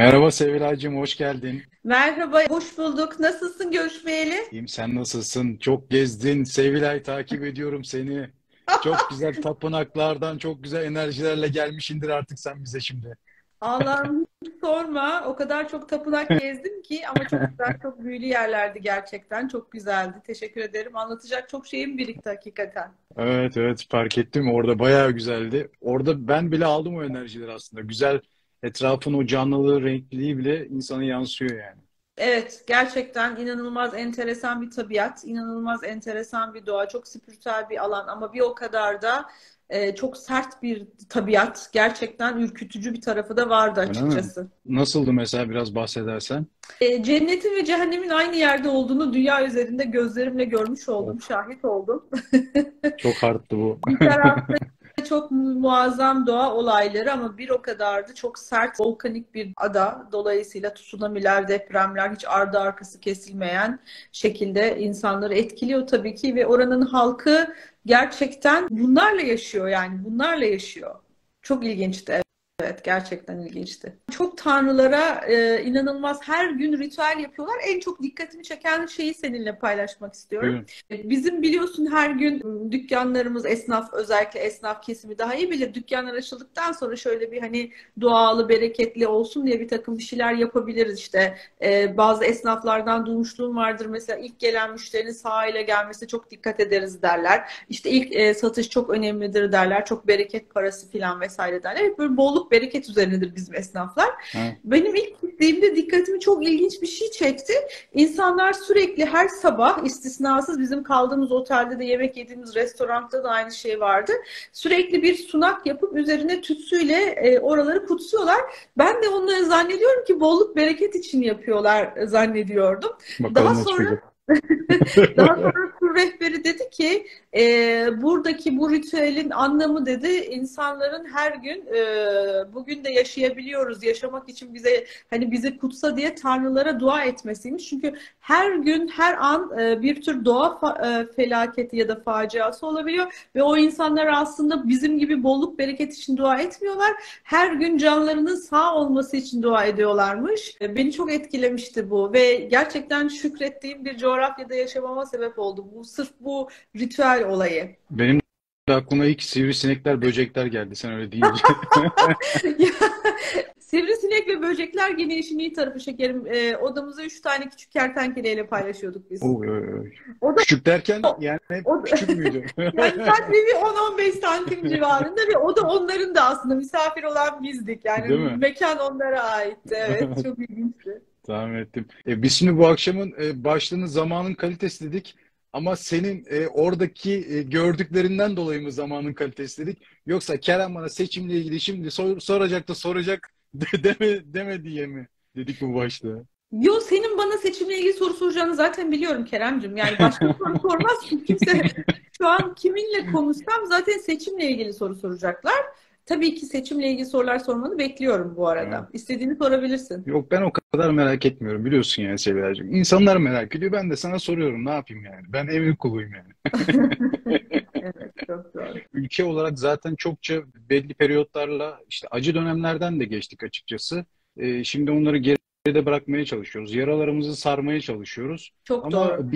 Merhaba Sevilay'cığım, hoş geldin. Merhaba, hoş bulduk. Nasılsın görüşmeyeli? İyiyim, sen nasılsın? Çok gezdin. Sevilay, takip ediyorum seni. Çok güzel tapınaklardan, çok güzel enerjilerle gelmişindir artık sen bize şimdi. Allah'ım hiç sorma. O kadar çok tapınak gezdim ki ama çok güzel, çok büyülü yerlerdi gerçekten. Çok güzeldi. Teşekkür ederim. Anlatacak çok şeyim birikti hakikaten. Evet, evet, fark ettim. Orada bayağı güzeldi. Orada ben bile aldım o enerjileri aslında. Güzel, etrafın o canlılığı, renkliliği bile insana yansıyor yani. Evet, gerçekten inanılmaz enteresan bir tabiat, inanılmaz enteresan bir doğa, çok spiritüel bir alan ama bir o kadar da çok sert bir tabiat. Gerçekten ürkütücü bir tarafı da vardı Öyle mi? açıkçası. Nasıldı mesela, biraz bahsedersen? Cennetin ve cehennemin aynı yerde olduğunu dünya üzerinde gözlerimle görmüş Of, oldum, şahit oldum. çok arttı bu. Bir tarafta çok muazzam doğa olayları ama bir o kadar da çok sert volkanik bir ada. Dolayısıyla tsunamiler, depremler hiç ardı arkası kesilmeyen şekilde insanları etkiliyor tabii ki ve oranın halkı gerçekten bunlarla yaşıyor yani bunlarla yaşıyor. Çok ilginçti. Evet, gerçekten ilginçti. Çok tanrılara inanılmaz her gün ritüel yapıyorlar. En çok dikkatimi çeken şeyi seninle paylaşmak istiyorum. Buyurun. Bizim biliyorsun her gün dükkanlarımız esnaf özellikle esnaf kesimi daha iyi bilir. Dükkanlar açıldıktan sonra şöyle bir hani dualı, bereketli olsun diye bir takım bir şeyler yapabiliriz işte. Bazı esnaflardan duymuşluğum vardır. Mesela ilk gelen müşterinin sahile gelmesi çok dikkat ederiz derler. İşte ilk satış çok önemlidir derler. Çok bereket parası filan vesaire derler. Hep böyle bolluk bereket üzerinedir bizim esnaflar. Ha, Benim ilk gittiğimde dikkatimi çok ilginç bir şey çekti. İnsanlar sürekli her sabah istisnasız bizim kaldığımız otelde de yemek yediğimiz restoranda da aynı şey vardı. Sürekli bir sunak yapıp üzerine tütsüyle oraları kutsuyorlar. Ben de onları zannediyorum ki bolluk bereket için yapıyorlar zannediyordum. Daha bakalım ne sonra çıkacak. daha sonra tur rehberi dedi ki buradaki bu ritüelin anlamı dedi insanların her gün bugün de yaşayabiliyoruz. Yaşamak için bize hani bizi kutsa diye tanrılara dua etmesiymiş. Çünkü her gün her an bir tür doğa felaketi ya da faciası olabiliyor ve o insanlar aslında bizim gibi bolluk bereket için dua etmiyorlar. Her gün canlarının sağ olması için dua ediyorlarmış. Beni çok etkilemişti bu ve gerçekten şükrettiğim bir coğrafyada yaşamama sebep oldu. Bu sırf bu ritüel olayı. Benim de aklıma ilk sivrisinekler, böcekler geldi sen öyle deyince. Sivrisinek ve böcekler gene işin iyi tarafı şekerim. Odamızda 3 tane küçük kertenkeleyle paylaşıyorduk biz. Oy, oy, oy. O da Küçük derken o, yani hep o, küçük müydü? yani sadece bir 10-15 santim civarında ve o da onların da aslında misafir olan bizdik. Yani Değil mi? mekan onlara aitti. Evet, çok ilginçti. Tahmin ettim. Biz şimdi bu akşamın başlığını zamanın kalitesi dedik. Ama senin oradaki gördüklerinden dolayı mı zamanın kalitesi dedik? Yoksa Kerem bana seçimle ilgili şimdi soracak da soracak deme diye mi dedik bu başlığı? Yo senin bana seçimle ilgili soru soracağını zaten biliyorum Keremcim. Yani başka soru sormaz ki kimse şu an kiminle konuşsam zaten seçimle ilgili soru soracaklar. Tabii ki seçimle ilgili sorular sormanı bekliyorum bu Evet. arada. İstediğini sorabilirsin. Yok, ben o kadar merak etmiyorum, biliyorsun yani Sevilay'cığım. İnsanlar merak ediyor, ben de sana soruyorum, ne yapayım yani. Ben emir kuluyum yani. Evet, çok doğru. Ülke olarak zaten çokça belli periyotlarla işte acı dönemlerden de geçtik açıkçası. Şimdi onları geride bırakmaya çalışıyoruz. Yaralarımızı sarmaya çalışıyoruz. Çok doğru. Ama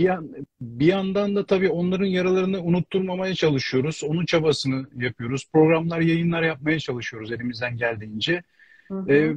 bir yandan da tabii onların yaralarını unutturmamaya çalışıyoruz. Onun çabasını yapıyoruz. Programlar, yayınlar yapmaya çalışıyoruz elimizden geldiğince. Hı hı.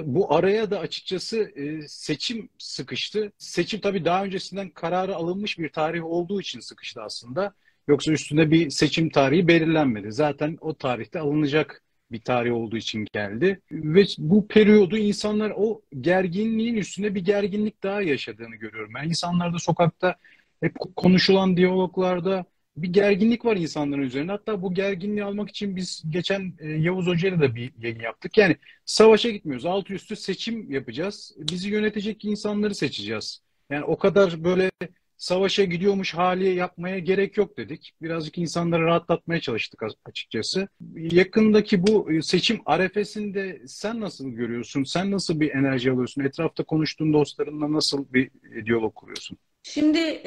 Bu araya da açıkçası seçim sıkıştı. Seçim tabii daha öncesinden kararı alınmış bir tarih olduğu için sıkıştı aslında. Yoksa üstünde bir seçim tarihi belirlenmedi. Zaten o tarihte alınacak bir tarih olduğu için geldi. Ve bu periyodu insanlar o gerginliğin üstünde bir gerginlik daha yaşadığını görüyorum. Ben insanlarda, sokakta hep konuşulan diyaloglarda bir gerginlik var insanların üzerinde. Hatta bu gerginliği almak için biz geçen Yavuz Hoca ile de bir yayın yaptık. Yani savaşa gitmiyoruz. Altı üstü seçim yapacağız. Bizi yönetecek insanları seçeceğiz. Yani o kadar böyle savaşa gidiyormuş hali yapmaya gerek yok dedik. Birazcık insanları rahatlatmaya çalıştık açıkçası. Yakındaki bu seçim arefesinde sen nasıl görüyorsun? Sen nasıl bir enerji alıyorsun? Etrafta konuştuğun dostlarınla nasıl bir diyalog kuruyorsun? Şimdi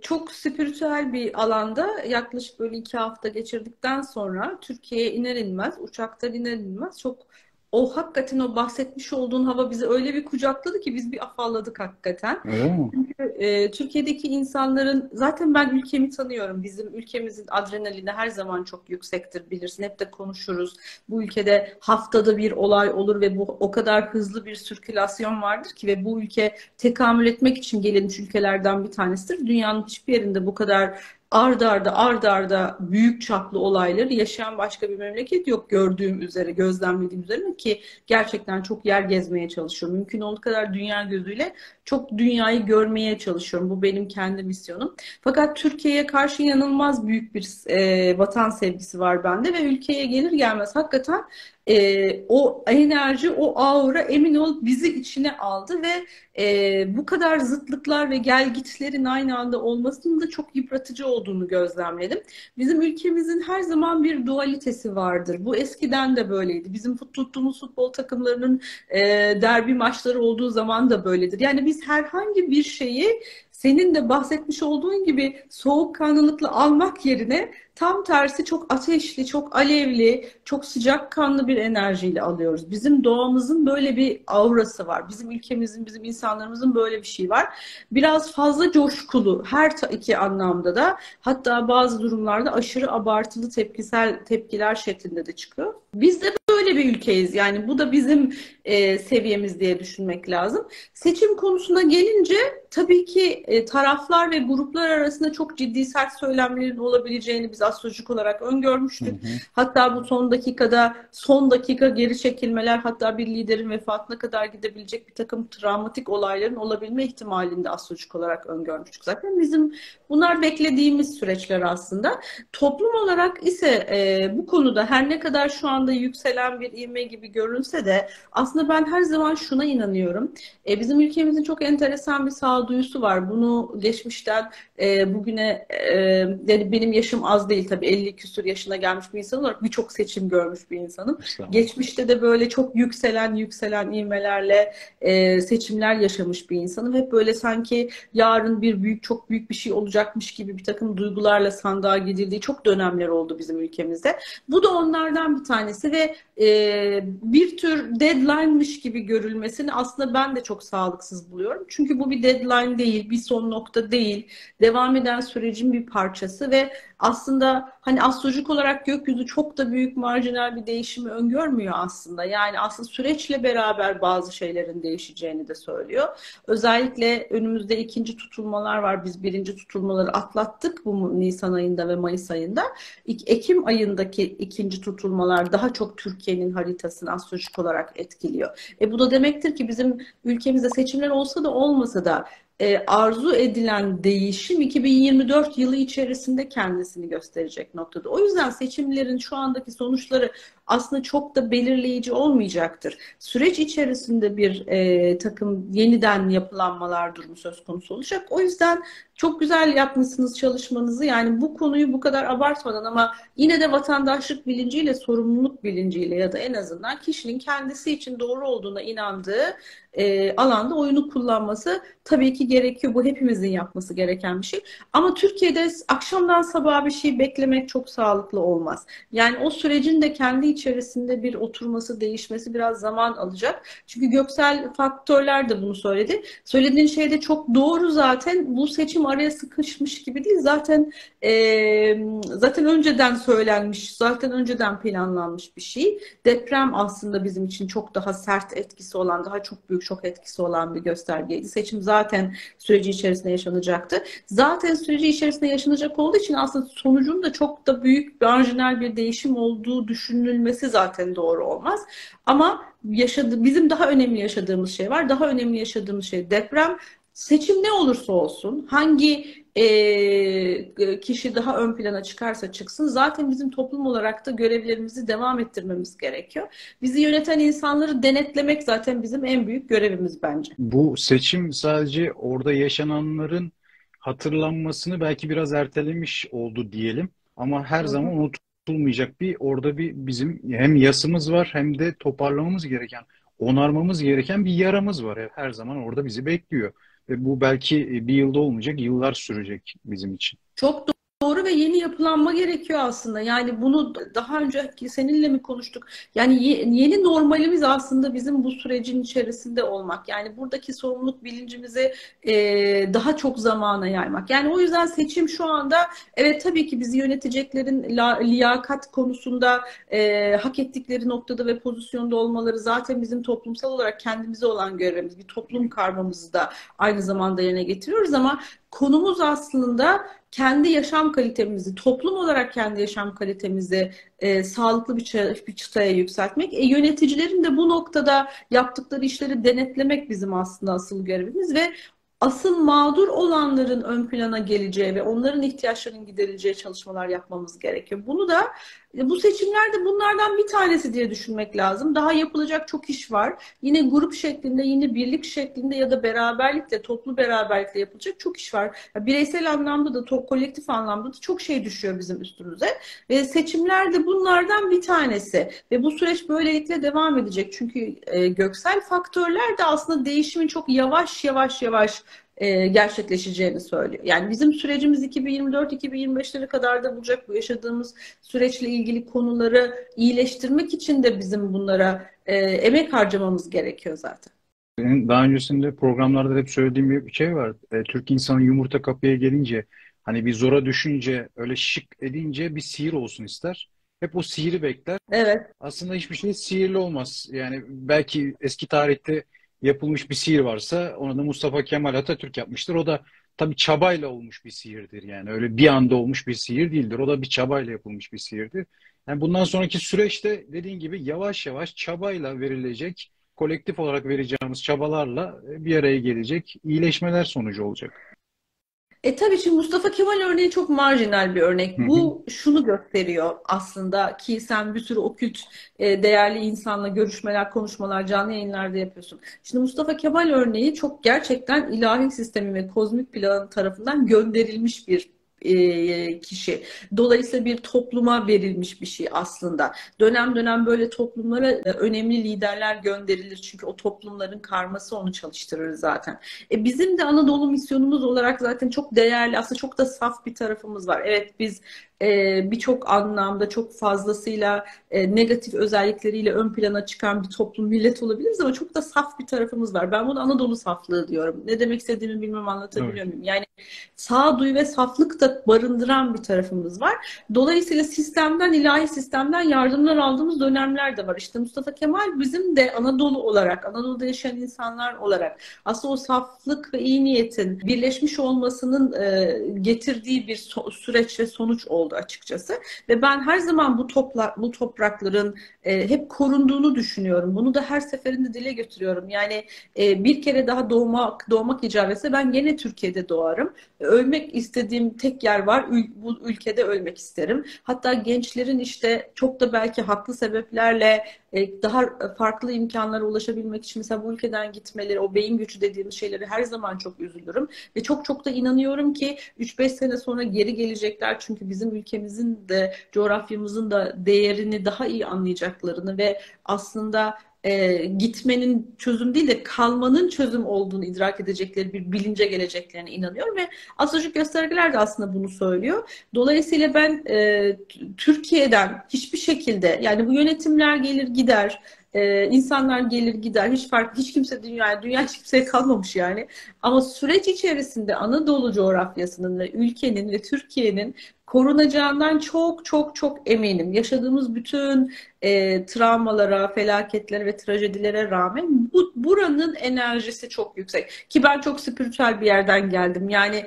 çok spiritüel bir alanda yaklaşık böyle 2 hafta geçirdikten sonra Türkiye'ye iner inmez, uçaktan iner inmez çok o hakikaten o bahsetmiş olduğun hava bizi öyle bir kucakladı ki biz bir afalladık hakikaten. Öyle mi? Türkiye'deki insanların zaten ben ülkemi tanıyorum. Bizim ülkemizin adrenalini her zaman çok yüksektir bilirsin. Hep de konuşuruz. Bu ülkede haftada bir olay olur ve bu o kadar hızlı bir sirkülasyon vardır ki ve bu ülke tekamül etmek için gelişmiş ülkelerden bir tanesidir. Dünyanın hiçbir yerinde bu kadar ard arda büyük çaplı olayları yaşayan başka bir memleket yok gördüğüm üzere, gözlemlediğim üzere ki gerçekten çok yer gezmeye çalışıyorum. Mümkün olduğu kadar dünya gözüyle çok dünyayı görmeye çalışıyorum. Bu benim kendi misyonum. Fakat Türkiye'ye karşı inanılmaz büyük bir vatan sevgisi var bende ve ülkeye gelir gelmez hakikaten o enerji, o aura emin ol bizi içine aldı ve bu kadar zıtlıklar ve gelgitlerin aynı anda olmasının da çok yıpratıcı olduğunu gözlemledim. Bizim ülkemizin her zaman bir dualitesi vardır. Bu eskiden de böyleydi. Bizim tuttuğumuz futbol takımlarının derbi maçları olduğu zaman da böyledir. Yani biz herhangi bir şeyi senin de bahsetmiş olduğun gibi soğukkanlılıkla almak yerine tam tersi çok ateşli, çok alevli, çok sıcakkanlı bir enerjiyle alıyoruz. Bizim doğamızın böyle bir aurası var. Bizim ülkemizin, bizim insanlarımızın böyle bir şey var. Biraz fazla coşkulu her iki anlamda da hatta bazı durumlarda aşırı abartılı tepkisel tepkiler şeklinde de çıkıyor. Biz de böyle bir ülkeyiz. Yani bu da bizim seviyemiz diye düşünmek lazım. Seçim konusuna gelince tabii ki taraflar ve gruplar arasında çok ciddi sert söylemlerin olabileceğini biz astrolojik olarak Hı öngörmüştük. hı. Hatta bu son dakika geri çekilmeler hatta bir liderin vefatına kadar gidebilecek bir takım travmatik olayların olabilme ihtimalini de astrolojik olarak öngörmüştük. Zaten bizim bunlar beklediğimiz süreçler aslında. Toplum olarak ise bu konuda her ne kadar şu anda yükselen bir ivme gibi görünse de aslında ben her zaman şuna inanıyorum. Bizim ülkemizin çok enteresan bir sağduyusu var. Bunu geçmişten bugüne yani benim yaşım az değil tabii 50 küsur yaşına gelmiş bir insan olarak birçok seçim görmüş bir insanım. Estağfurullah. Geçmişte de böyle çok yükselen ivmelerle seçimler yaşamış bir insanım. Hep böyle sanki yarın çok büyük bir şey olacakmış gibi bir takım duygularla sandığa gidildiği çok dönemler oldu bizim ülkemizde. Bu da onlardan bir tanesi ve bir tür deadline'mış gibi görülmesini aslında ben de çok sağlıksız buluyorum. Çünkü bu bir deadline değil, bir son nokta değil. Devam eden sürecin bir parçası ve aslında hani astrolojik olarak gökyüzü çok da büyük marjinal bir değişimi öngörmüyor aslında. Yani aslında süreçle beraber bazı şeylerin değişeceğini de söylüyor. Özellikle önümüzde ikinci tutulmalar var. Biz birinci tutulmaları atlattık bu Nisan ayında ve Mayıs ayında. Ekim ayındaki ikinci tutulmalar daha çok Türkiye'nin haritasını astrolojik olarak etkiliyor. Bu da demektir ki bizim ülkemizde seçimler olsa da olmasa da arzu edilen değişim 2024 yılı içerisinde kendisini gösterecek noktada. O yüzden seçimlerin şu andaki sonuçları aslında çok da belirleyici olmayacaktır. Süreç içerisinde bir takım yeniden yapılanmalar durumu söz konusu olacak. O yüzden çok güzel yapmışsınız çalışmanızı. Yani bu konuyu bu kadar abartmadan ama yine de vatandaşlık bilinciyle, sorumluluk bilinciyle ya da en azından kişinin kendisi için doğru olduğuna inandığı alanda oyunu kullanması tabii ki gerekiyor. Bu hepimizin yapması gereken bir şey. Ama Türkiye'de akşamdan sabaha bir şey beklemek çok sağlıklı olmaz. Yani o sürecin de kendi içerisinde bir oturması, değişmesi biraz zaman alacak. Çünkü göksel faktörler de bunu söyledi. Söylediğin şey de çok doğru zaten. Bu seçim araya sıkışmış gibi değil. Zaten önceden söylenmiş, zaten önceden planlanmış bir şey. Deprem aslında bizim için çok daha sert etkisi olan, daha çok büyük şok etkisi olan bir göstergeydi. Seçim zaten süreci içerisinde yaşanacaktı. Zaten süreci içerisinde yaşanacak olduğu için aslında sonucun da çok da büyük marjinal bir değişim olduğu düşünülmesi zaten doğru olmaz. Ama bizim daha önemli yaşadığımız şey var. Daha önemli yaşadığımız şey deprem. Seçim ne olursa olsun, hangi kişi daha ön plana çıkarsa çıksın, zaten bizim toplum olarak da görevlerimizi devam ettirmemiz gerekiyor. Bizi yöneten insanları denetlemek zaten bizim en büyük görevimiz bence. Bu seçim sadece orada yaşananların hatırlanmasını belki biraz ertelemiş oldu diyelim. Ama her Hı zaman hı. unutulmayacak orada bir bizim hem yasımız var hem de toparlamamız gereken, onarmamız gereken bir yaramız var. Her zaman orada bizi bekliyor. Ve bu belki bir yılda olmayacak, yıllar sürecek bizim için. Çok Doğru ve yeni yapılanma gerekiyor aslında. Yani bunu daha önce seninle mi konuştuk? Yani yeni normalimiz aslında bizim bu sürecin içerisinde olmak. Yani buradaki sorumluluk bilincimizi daha çok zamana yaymak. Yani o yüzden seçim şu anda, evet, tabii ki bizi yöneteceklerin liyakat konusunda hak ettikleri noktada ve pozisyonda olmaları zaten bizim toplumsal olarak kendimize olan görevimiz. Bir toplum karmamızı da aynı zamanda yerine getiriyoruz ama konumuz aslında kendi yaşam kalitemizi, toplum olarak kendi yaşam kalitemizi sağlıklı bir çıtaya yükseltmek. Yöneticilerin de bu noktada yaptıkları işleri denetlemek bizim aslında asıl görevimiz ve asıl mağdur olanların ön plana geleceği ve onların ihtiyaçlarının giderileceği çalışmalar yapmamız gerekiyor. Bunu da bu seçimlerde bunlardan bir tanesi diye düşünmek lazım. Daha yapılacak çok iş var. Yine grup şeklinde, yine birlik şeklinde ya da beraberlikle, toplu beraberlikle yapılacak çok iş var. Bireysel anlamda da, kolektif anlamda da çok şey düşüyor bizim üstümüze. Ve seçimler de bunlardan bir tanesi. Ve bu süreç böylelikle devam edecek. Çünkü göksel faktörler de aslında değişimin çok yavaş yavaş gerçekleşeceğini söylüyor. Yani bizim sürecimiz 2024-2025'lere kadar da bulacak. Bu yaşadığımız süreçle ilgili konuları iyileştirmek için de bizim bunlara emek harcamamız gerekiyor zaten. Benim daha öncesinde programlarda hep söylediğim bir şey var. Türk insanı yumurta kapıya gelince, hani bir zora düşünce, öyle şık edince bir sihir olsun ister. Hep o sihiri bekler. Evet. Aslında hiçbir şey sihirli olmaz. Yani belki eski tarihte yapılmış bir sihir varsa onu da Mustafa Kemal Atatürk yapmıştır. O da tabii çabayla olmuş bir sihirdir. Yani öyle bir anda olmuş bir sihir değildir. O da bir çabayla yapılmış bir sihirdir. Yani bundan sonraki süreçte dediğin gibi yavaş yavaş çabayla verilecek, kolektif olarak vereceğimiz çabalarla bir araya gelecek iyileşmeler sonucu olacak. Tabii şimdi Mustafa Kemal örneği çok marjinal bir Hı örnek. hı. Bu şunu gösteriyor aslında ki sen bir sürü okült değerli insanla görüşmeler, konuşmalar, canlı yayınlarda yapıyorsun. Şimdi Mustafa Kemal örneği çok gerçekten ilahi sistemi ve kozmik plan tarafından gönderilmiş bir kişi. Dolayısıyla bir topluma verilmiş bir şey aslında. Dönem dönem böyle toplumlara önemli liderler gönderilir. Çünkü o toplumların karması onu çalıştırır zaten. Bizim de Anadolu misyonumuz olarak zaten çok değerli, aslında çok da saf bir tarafımız var. Evet, biz birçok anlamda çok fazlasıyla negatif özellikleriyle ön plana çıkan bir toplum, millet olabiliriz ama çok da saf bir tarafımız var. Ben bunu Anadolu saflığı diyorum. Ne demek istediğimi bilmem Evet. anlatabiliyor muyum? Yani sağduyu ve saflık da barındıran bir tarafımız var. Dolayısıyla sistemden, ilahi sistemden yardımlar aldığımız dönemler de var. İşte Mustafa Kemal bizim de Anadolu olarak, Anadolu'da yaşayan insanlar olarak aslında o saflık ve iyi niyetin birleşmiş olmasının getirdiği bir süreç ve sonuç oldu açıkçası. Ve ben her zaman bu toprakların hep korunduğunu düşünüyorum. Bunu da her seferinde dile getiriyorum. Yani bir kere daha doğmak icap etse ben gene Türkiye'de doğarım. Ölmek istediğim tek yer var. Bu ülkede ölmek isterim. Hatta gençlerin işte çok da belki haklı sebeplerle daha farklı imkanlara ulaşabilmek için mesela bu ülkeden gitmeleri, o beyin göçü dediğimiz şeyleri her zaman çok üzülürüm. Ve çok çok da inanıyorum ki 3-5 sene sonra geri gelecekler. Çünkü bizim ülkemizin de coğrafyamızın da değerini daha iyi anlayacaklarını ve aslında gitmenin çözüm değil de kalmanın çözüm olduğunu idrak edecekleri bir bilince geleceklerine inanıyorum ve astrolojik göstergeler de aslında bunu söylüyor. Dolayısıyla ben Türkiye'den hiçbir şekilde, yani bu yönetimler gelir gider, insanlar gelir gider, hiç kimse dünya hiç kimseye kalmamış yani. Ama süreç içerisinde Anadolu coğrafyasının ve ülkenin ve Türkiye'nin korunacağından çok çok çok eminim. Yaşadığımız bütün travmalara, felaketlere ve trajedilere rağmen buranın enerjisi çok yüksek. Ki ben çok spiritüel bir yerden geldim. Yani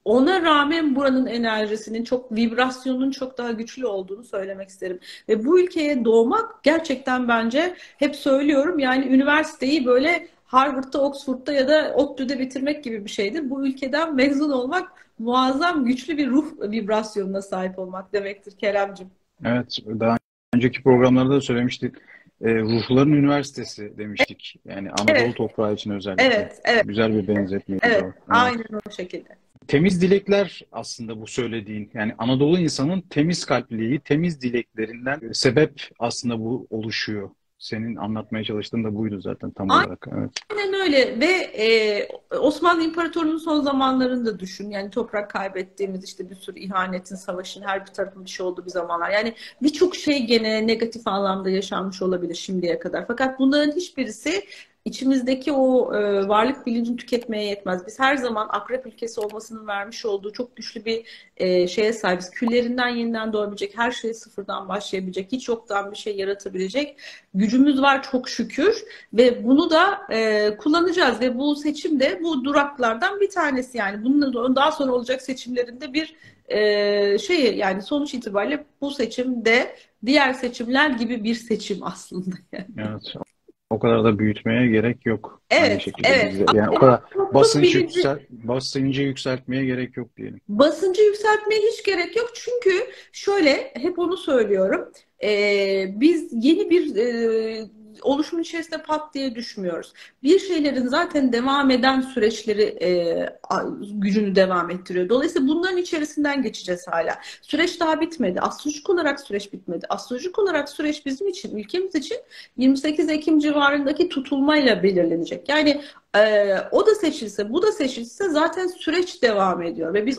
ona rağmen buranın enerjisinin vibrasyonun çok daha güçlü olduğunu söylemek isterim. Ve bu ülkeye doğmak gerçekten bence hep söylüyorum yani üniversiteyi böyle Harvard'da, Oxford'da ya da ODTÜ'de bitirmek gibi bir şeydir. Bu ülkeden mezun olmak muazzam güçlü bir ruh vibrasyonuna sahip olmak demektir Keremcim. Evet, daha önceki programlarda da söylemiştik. Ruhların Üniversitesi demiştik. Yani Anadolu Evet, toprağı için özellikle. evet, evet, Güzel bir benzetmeydi evet. o. Evet. Aynen o şekilde. Temiz dilekler aslında bu söylediğin. Yani Anadolu insanın temiz kalpliliği, temiz dileklerinden sebep aslında bu oluşuyor. Senin anlatmaya çalıştığın da buydu zaten tam olarak. Evet. Aynen öyle ve Osmanlı İmparatorluğu'nun son zamanlarını da düşün. Yani toprak kaybettiğimiz, işte bir sürü ihanetin, savaşın, her bir tarafın bir şey olduğu bir zamanlar. Yani birçok şey gene negatif anlamda yaşanmış olabilir şimdiye kadar. Fakat bunların hiçbirisi içimizdeki o varlık bilincini tüketmeye yetmez. Biz her zaman akrep ülkesi olmasının vermiş olduğu çok güçlü bir şeye sahibiz. Küllerinden yeniden doğabilecek, her şeyi sıfırdan başlayabilecek, hiç yoktan bir şey yaratabilecek gücümüz var çok şükür. Ve bunu da kullanacağız ve bu seçim de bu duraklardan bir tanesi. Yani bunun daha sonra olacak seçimlerinde bir yani sonuç itibariyle bu seçim de diğer seçimler gibi bir seçim aslında. Evet. O kadar da büyütmeye gerek yok. Aynı Evet, şekilde evet. bizde. Yani o Ama kadar toplum bilinci, basıncı yükseltmeye gerek yok diyelim. basıncı yükseltmeye hiç gerek yok. Çünkü şöyle, hep onu söylüyorum. Biz yeni bir oluşumun içerisinde pat diye düşmüyoruz. Bir şeylerin zaten devam eden süreçleri gücünü devam ettiriyor. Dolayısıyla bunların içerisinden geçeceğiz hala. Süreç daha bitmedi. Astrolojik olarak süreç bitmedi. Astrolojik olarak süreç bizim için, ülkemiz için 28 Ekim civarındaki tutulmayla belirlenecek. Yani o da seçilse, bu da seçilse zaten süreç devam ediyor ve biz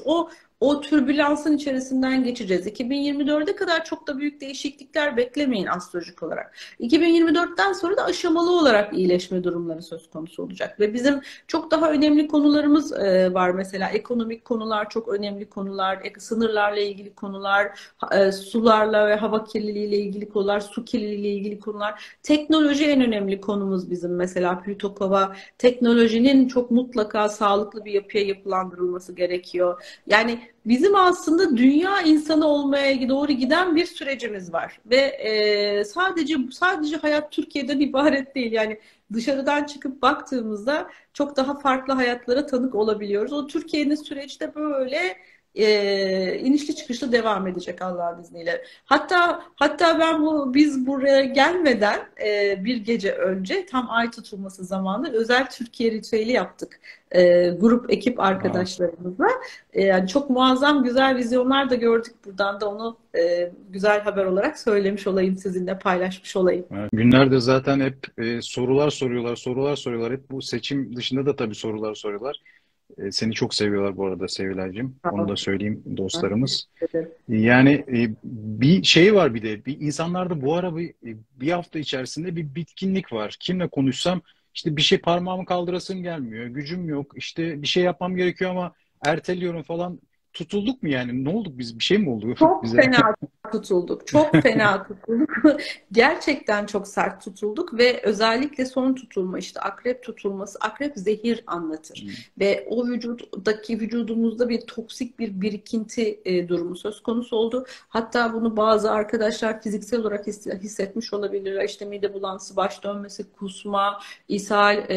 o türbülansın içerisinden geçeceğiz. 2024'e kadar çok da büyük değişiklikler beklemeyin astrolojik olarak. 2024'ten sonra da aşamalı olarak iyileşme durumları söz konusu olacak. Ve bizim çok daha önemli konularımız var mesela. Ekonomik konular çok önemli konular, sınırlarla ilgili konular, sularla ve hava kirliliğiyle ilgili konular, su kirliliğiyle ilgili konular. Teknoloji en önemli konumuz bizim mesela Plüto Kova. Teknolojinin çok mutlaka sağlıklı bir yapıya yapılandırılması gerekiyor. Yani bizim aslında dünya insanı olmaya doğru giden bir sürecimiz var ve sadece hayat Türkiye'den ibaret değil. Yani dışarıdan çıkıp baktığımızda çok daha farklı hayatlara tanık olabiliyoruz. O Türkiye'nin süreci de böyle inişli çıkışlı devam edecek Allah'ın izniyle. Hatta biz buraya gelmeden bir gece önce tam ay tutulması zamanı özel Türkiye ritüeli yaptık. Grup ekip Aa, arkadaşlarımızla. Yani çok muazzam güzel vizyonlar da gördük. Buradan da onu güzel haber olarak söylemiş olayım, sizinle paylaşmış olayım. evet. Günlerde zaten hep sorular soruyorlar, sorular soruyorlar. Hep bu seçim dışında da tabii sorular soruyorlar. Seni çok seviyorlar bu arada Sevilay'cığım. Sağ Onu olun. da söyleyeyim Ben dostlarımız. teşekkür ederim. Yani bir şey var bir de. Bir insanlarda bu ara bir hafta içerisinde bir bitkinlik var. Kimle konuşsam işte bir şey parmağımı kaldırasım gelmiyor. Gücüm yok. İşte bir şey yapmam gerekiyor ama erteliyorum falan. Tutulduk mu yani? Ne olduk biz? Bir şey mi oldu Çok bize? fena tutulduk. Çok fena tutulduk. Gerçekten çok sert tutulduk ve özellikle son tutulma, işte akrep tutulması, akrep zehir anlatır. Ve o vücudumuzda bir toksik bir birikinti durumu söz konusu oldu. Hatta bunu bazı arkadaşlar fiziksel olarak hissetmiş olabilirler. İşte mide bulantısı, baş dönmesi, kusma, ishal,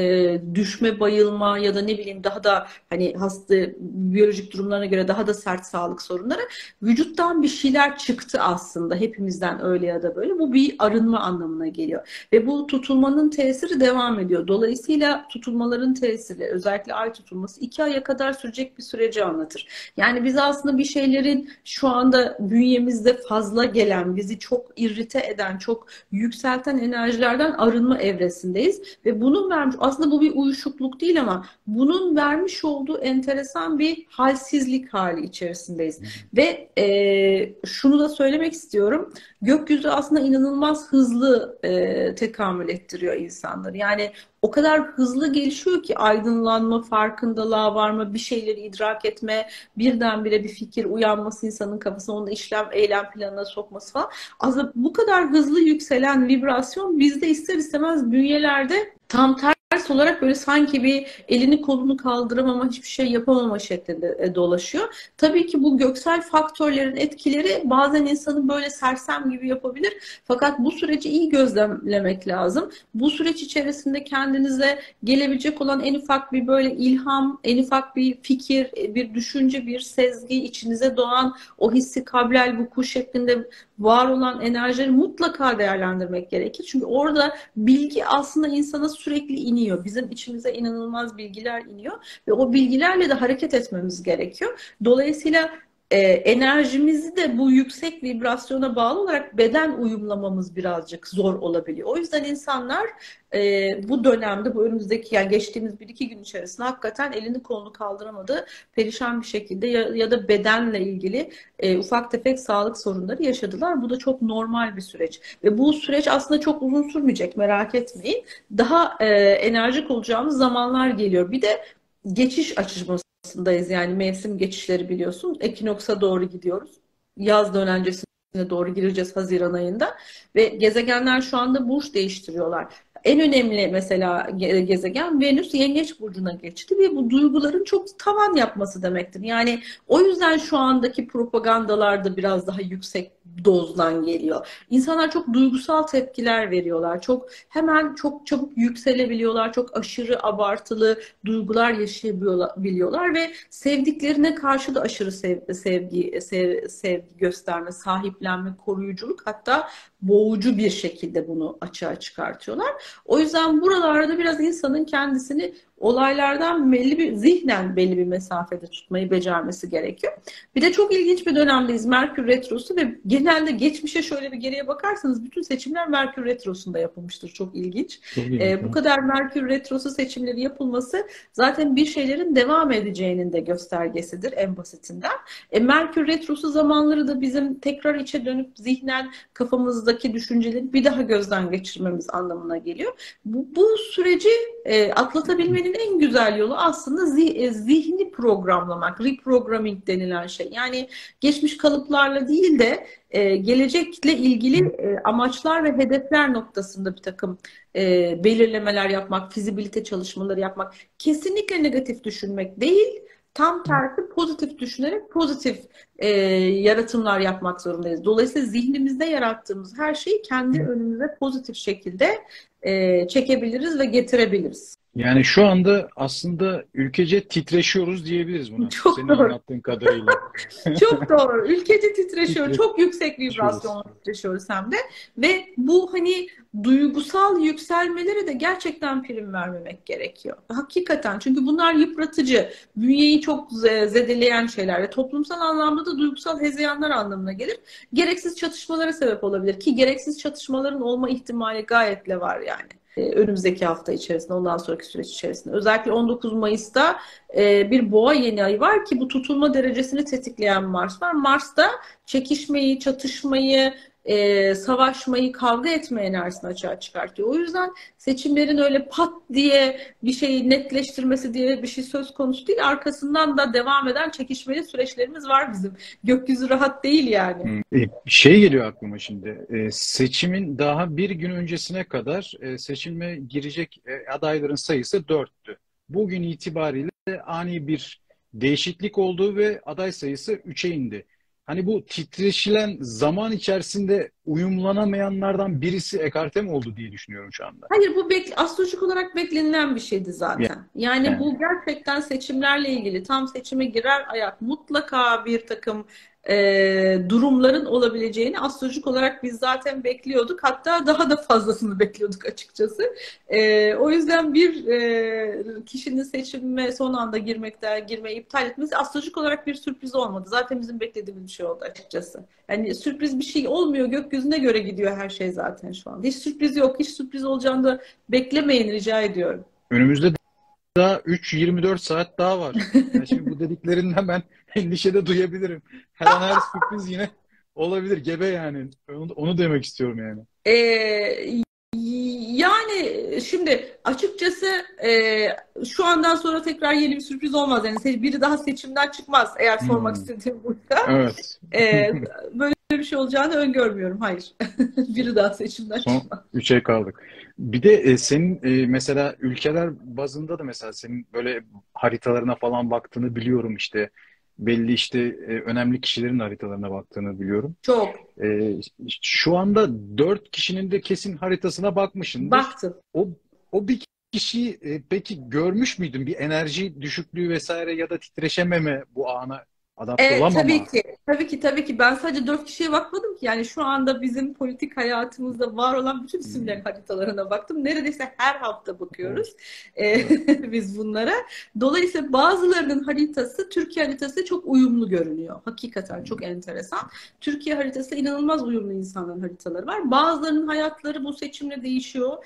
düşme, bayılma ya da ne bileyim daha da hani hasta biyolojik durumlarına göre daha da sert sağlık sorunları. Vücuttan bir şeyler çıktı aslında, hepimizden öyle ya da böyle. Bu bir arınma anlamına geliyor. Ve bu tutulmanın tesiri devam ediyor. Dolayısıyla tutulmaların tesiri, özellikle ay tutulması 2 aya kadar sürecek bir süreci anlatır. Yani biz aslında bir şeylerin şu anda bünyemizde fazla gelen, bizi çok irrite eden, çok yükselten enerjilerden arınma evresindeyiz. Ve bunun vermiş, aslında bu bir uyuşukluk değil ama bunun vermiş olduğu enteresan bir halsizlik hali içerisindeyiz. Ve şunu da söylemek istiyorum. Gökyüzü aslında inanılmaz hızlı tekamül ettiriyor insanları. Yani o kadar hızlı gelişiyor ki aydınlanma, farkındalığa varma, bir şeyleri idrak etme, birdenbire bir fikir uyanması insanın kafasına, onu eylem planına sokması falan. Aslında bu kadar hızlı yükselen vibrasyon bizde ister istemez bünyelerde tam ters olarak böyle sanki bir elini kolunu kaldıramama, hiçbir şey yapamama şeklinde dolaşıyor. Tabii ki bu göksel faktörlerin etkileri bazen insanı böyle sersem gibi yapabilir. Fakat bu süreci iyi gözlemlemek lazım. Bu süreç içerisinde kendinize gelebilecek olan en ufak bir böyle ilham, en ufak bir fikir, bir düşünce, bir sezgi, içinize doğan o hissi kablel vuku şeklinde var olan enerjileri mutlaka değerlendirmek gerekir. Çünkü orada bilgi aslında insana sürekli iniyor. Bizim içimize inanılmaz bilgiler iniyor ve o bilgilerle de hareket etmemiz gerekiyor. Dolayısıyla enerjimizi de bu yüksek vibrasyona bağlı olarak beden uyumlamamız birazcık zor olabiliyor. O yüzden insanlar bu dönemde, bu önümüzdeki yani geçtiğimiz 1-2 gün içerisinde hakikaten elini kolunu kaldıramadı, perişan bir şekilde ya da bedenle ilgili ufak tefek sağlık sorunları yaşadılar. Bu da çok normal bir süreç. Ve bu süreç aslında çok uzun sürmeyecek, merak etmeyin. Daha enerjik olacağımız zamanlar geliyor. Bir de geçiş aşamasındayız. Yani mevsim geçişleri biliyorsun. Ekinoksa doğru gidiyoruz. Yaz dönencesine doğru gireceğiz Haziran ayında. Ve gezegenler şu anda burç değiştiriyorlar. En önemli mesela gezegen Venüs Yengeç burcuna geçti ve bu duyguların çok tavan yapması demektir. Yani o yüzden şu andaki propagandalar da biraz daha yüksek dozdan geliyor. İnsanlar çok duygusal tepkiler veriyorlar. Çok çabuk yükselebiliyorlar. Çok aşırı abartılı duygular yaşayabiliyorlar ve sevdiklerine karşı da aşırı sevgi gösterme, sahiplenme, koruyuculuk, hatta boğucu bir şekilde bunu açığa çıkartıyorlar. O yüzden buralarda biraz insanın kendisini olaylardan zihnen belli bir mesafede tutmayı becermesi gerekiyor. Bir de çok ilginç bir dönemdeyiz. Merkür Retrosu ve genelde geçmişe şöyle bir geriye bakarsanız bütün seçimler Merkür Retrosu'nda yapılmıştır. Çok ilginç. Bu kadar Merkür Retrosu seçimleri yapılması zaten bir şeylerin devam edeceğinin de göstergesidir en basitinden. Merkür Retrosu zamanları da bizim tekrar içe dönüp zihnen kafamızdaki düşünceleri bir daha gözden geçirmemiz anlamına geliyor. Bu süreci atlatabilmenin en güzel yolu aslında zihni programlamak, reprogramming denilen şey. Yani geçmiş kalıplarla değil de gelecekle ilgili amaçlar ve hedefler noktasında bir takım belirlemeler yapmak, fizibilite çalışmaları yapmak. Kesinlikle negatif düşünmek değil, tam tersi pozitif düşünerek pozitif yaratımlar yapmak zorundayız. Dolayısıyla zihnimizde yarattığımız her şeyi kendi önümüze pozitif şekilde çekebiliriz ve getirebiliriz. Yani şu anda aslında ülkece titreşiyoruz diyebiliriz buna. Çok Senin doğru. anlattığın kadarıyla. Çok doğru. Ülkece titreşiyor. Çok yüksek Titreşiyoruz. vibrasyonla titreşiyoruz hem de. Ve bu hani duygusal yükselmelere de gerçekten prim vermemek gerekiyor. Hakikaten. Çünkü bunlar yıpratıcı. Bünyeyi çok zedeleyen şeyler. Ve toplumsal anlamda da duygusal hezeyanlar anlamına gelir. Gereksiz çatışmalara sebep olabilir. Ki gereksiz çatışmaların olma ihtimali gayetle var yani. Önümüzdeki hafta içerisinde, ondan sonraki süreç içerisinde. Özellikle 19 Mayıs'ta bir boğa yeni ayı var ki bu tutulma derecesini tetikleyen Mars var. Mars da çekişmeyi, çatışmayı, savaşmayı, kavga etme enerjisini açığa çıkartıyor. O yüzden seçimlerin öyle pat diye bir şeyi netleştirmesi diye bir şey söz konusu değil. Arkasından da devam eden çekişmeli süreçlerimiz var bizim. Gökyüzü rahat değil yani. Şey geliyor aklıma şimdi. Seçimin daha bir gün öncesine kadar seçime girecek adayların sayısı 4'tü. Bugün itibariyle ani bir değişiklik oldu ve aday sayısı 3'e indi. Hani bu titreşilen zaman içerisinde uyumlanamayanlardan birisi ekarte mi oldu diye düşünüyorum şu anda. Hayır, bu astrolojik olarak beklenilen bir şeydi zaten. Yani bu gerçekten seçimlerle ilgili tam seçime girer ayak mutlaka bir takım durumların olabileceğini astrolojik olarak biz zaten bekliyorduk. Hatta daha da fazlasını bekliyorduk açıkçası. O yüzden bir kişinin seçime son anda girmeyi iptal etmesi astrolojik olarak bir sürpriz olmadı. Zaten bizim beklediğimiz bir şey oldu açıkçası. Yani sürpriz bir şey olmuyor. Gökyüzüne göre gidiyor her şey zaten şu an. Hiç sürpriz yok. Hiç sürpriz olacağını da beklemeyin, rica ediyorum. Önümüzde daha 3-24 saat daha var. Yani şimdi bu dediklerinden ben endişede duyabilirim. Her an her sürpriz yine olabilir. Gebe yani. Onu demek istiyorum yani. Yani şimdi açıkçası şu andan sonra tekrar yeni bir sürpriz olmaz. Yani biri daha seçimden çıkmaz eğer sormak istediğim burada. Evet. Böyle bir şey olacağını öngörmüyorum. Hayır. Biri daha seçimden çıkmaz. Son 3'e kaldık. Bir de senin mesela ülkeler bazında da mesela senin böyle haritalarına falan baktığını biliyorum işte. Belli işte önemli kişilerin haritalarına baktığını biliyorum. Çok. Şu anda 4 kişinin de kesin haritasına bakmışsındır. Baktım. O bir kişiyi peki görmüş müydün? Bir enerji düşüklüğü vesaire ya da titreşememe bu ana adapte Tabii olamama. ki, tabii ki, tabii ki. Ben sadece 4 kişiye bakmadım ki. Yani şu anda bizim politik hayatımızda var olan bütün isimlerin Hmm. haritalarına baktım. Neredeyse her hafta Evet, bakıyoruz evet. biz bunlara. Dolayısıyla bazılarının haritası Türkiye haritası çok uyumlu görünüyor. Hakikaten çok enteresan. Türkiye haritası inanılmaz uyumlu insanların haritaları var. Bazılarının hayatları bu seçimle değişiyor.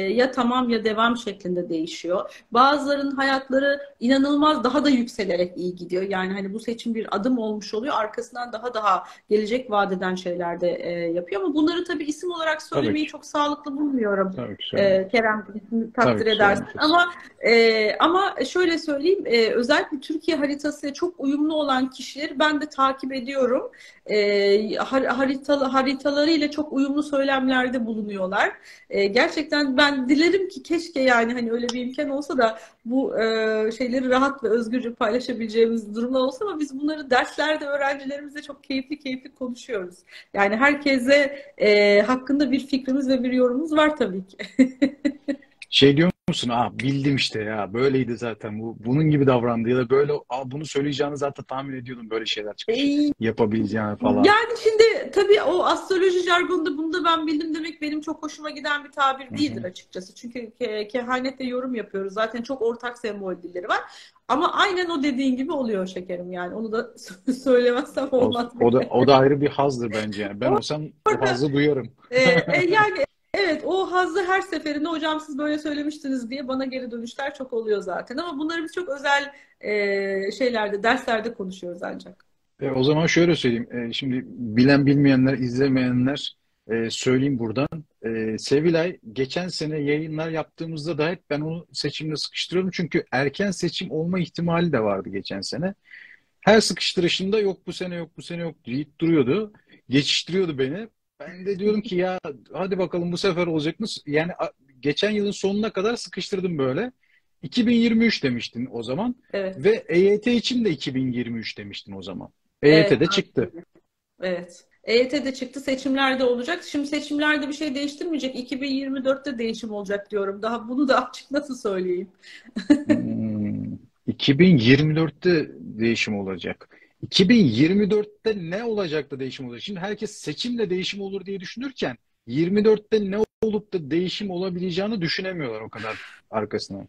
Ya tamam ya devam şeklinde değişiyor. Bazılarının hayatları inanılmaz daha da yükselerek iyi gidiyor. Yani hani bu seçim bir adım olmuş oluyor. Arkasından daha gelecek vadeden şeyler de yapıyor. Ama bunları tabii isim olarak Tabii söylemeyi ki. çok sağlıklı bulmuyorum. Tabii ki söylemeyeceğiz. Kerem, Tabii takdir ki edersin. söylemeyeceğiz. Ama şöyle söyleyeyim, özellikle Türkiye haritasıyla çok uyumlu olan kişileri ben de takip ediyorum. Haritalarıyla çok uyumlu söylemlerde bulunuyorlar. Gerçekten ben dilerim ki keşke yani hani öyle bir imkan olsa da bu şeyleri rahat ve özgürce paylaşabileceğimiz durumlar olsa ama biz bunları derslerde öğrencilerimizle çok keyifli keyifli konuşuyoruz. Yani herkese hakkında bir fikrimiz ve bir yorumumuz var tabii ki. Şey diyor musun? Bildim işte ya. Böyleydi zaten. Bunun gibi davrandı ya da böyle bunu söyleyeceğini zaten tahmin ediyordum, böyle şeyler çıkacak. E, Yapabileceğini falan. Yani şimdi tabii o astroloji jargonunda bunu da ben bildim demek benim çok hoşuma giden bir tabir Hı değildir hı. açıkçası. Çünkü kehanetle yorum yapıyoruz. Zaten çok ortak sembol dilleri var. Ama aynen o dediğin gibi oluyor şekerim yani. Onu da söylemezsem O, olmaz. o da ayrı bir hazdır bence yani. Ben olsam o Orada hazzı duyarım. yani evet o hazzı her seferinde hocam siz böyle söylemiştiniz diye bana geri dönüşler çok oluyor zaten. Ama bunları biz çok özel şeylerde, derslerde konuşuyoruz ancak. O zaman şöyle söyleyeyim. Şimdi bilen bilmeyenler, izlemeyenler, söyleyeyim buradan. Sevilay geçen sene yayınlar yaptığımızda da hep ben onu seçimle sıkıştırıyordum. Çünkü erken seçim olma ihtimali de vardı geçen sene. Her sıkıştırışında yok bu sene, yok bu sene, yok deyip duruyordu. Geçiştiriyordu beni. Ben de diyordum ki ya hadi bakalım bu sefer olacak mı? Yani geçen yılın sonuna kadar sıkıştırdım böyle. 2023 demiştin o zaman Evet. ve EYT için de 2023 demiştin o zaman. Evet. EYT de çıktı. Evet. EYT de çıktı, seçimlerde olacak. Şimdi seçimlerde bir şey değiştirmeyecek. 2024'te değişim olacak diyorum. Daha bunu da açık nasıl söyleyeyim? Hmm, 2024'te değişim olacak. 2024'te ne olacak da değişim olacak? Şimdi herkes seçimle değişim olur diye düşünürken 24'te ne olup da değişim olabileceğini düşünemiyorlar o kadar arkasına.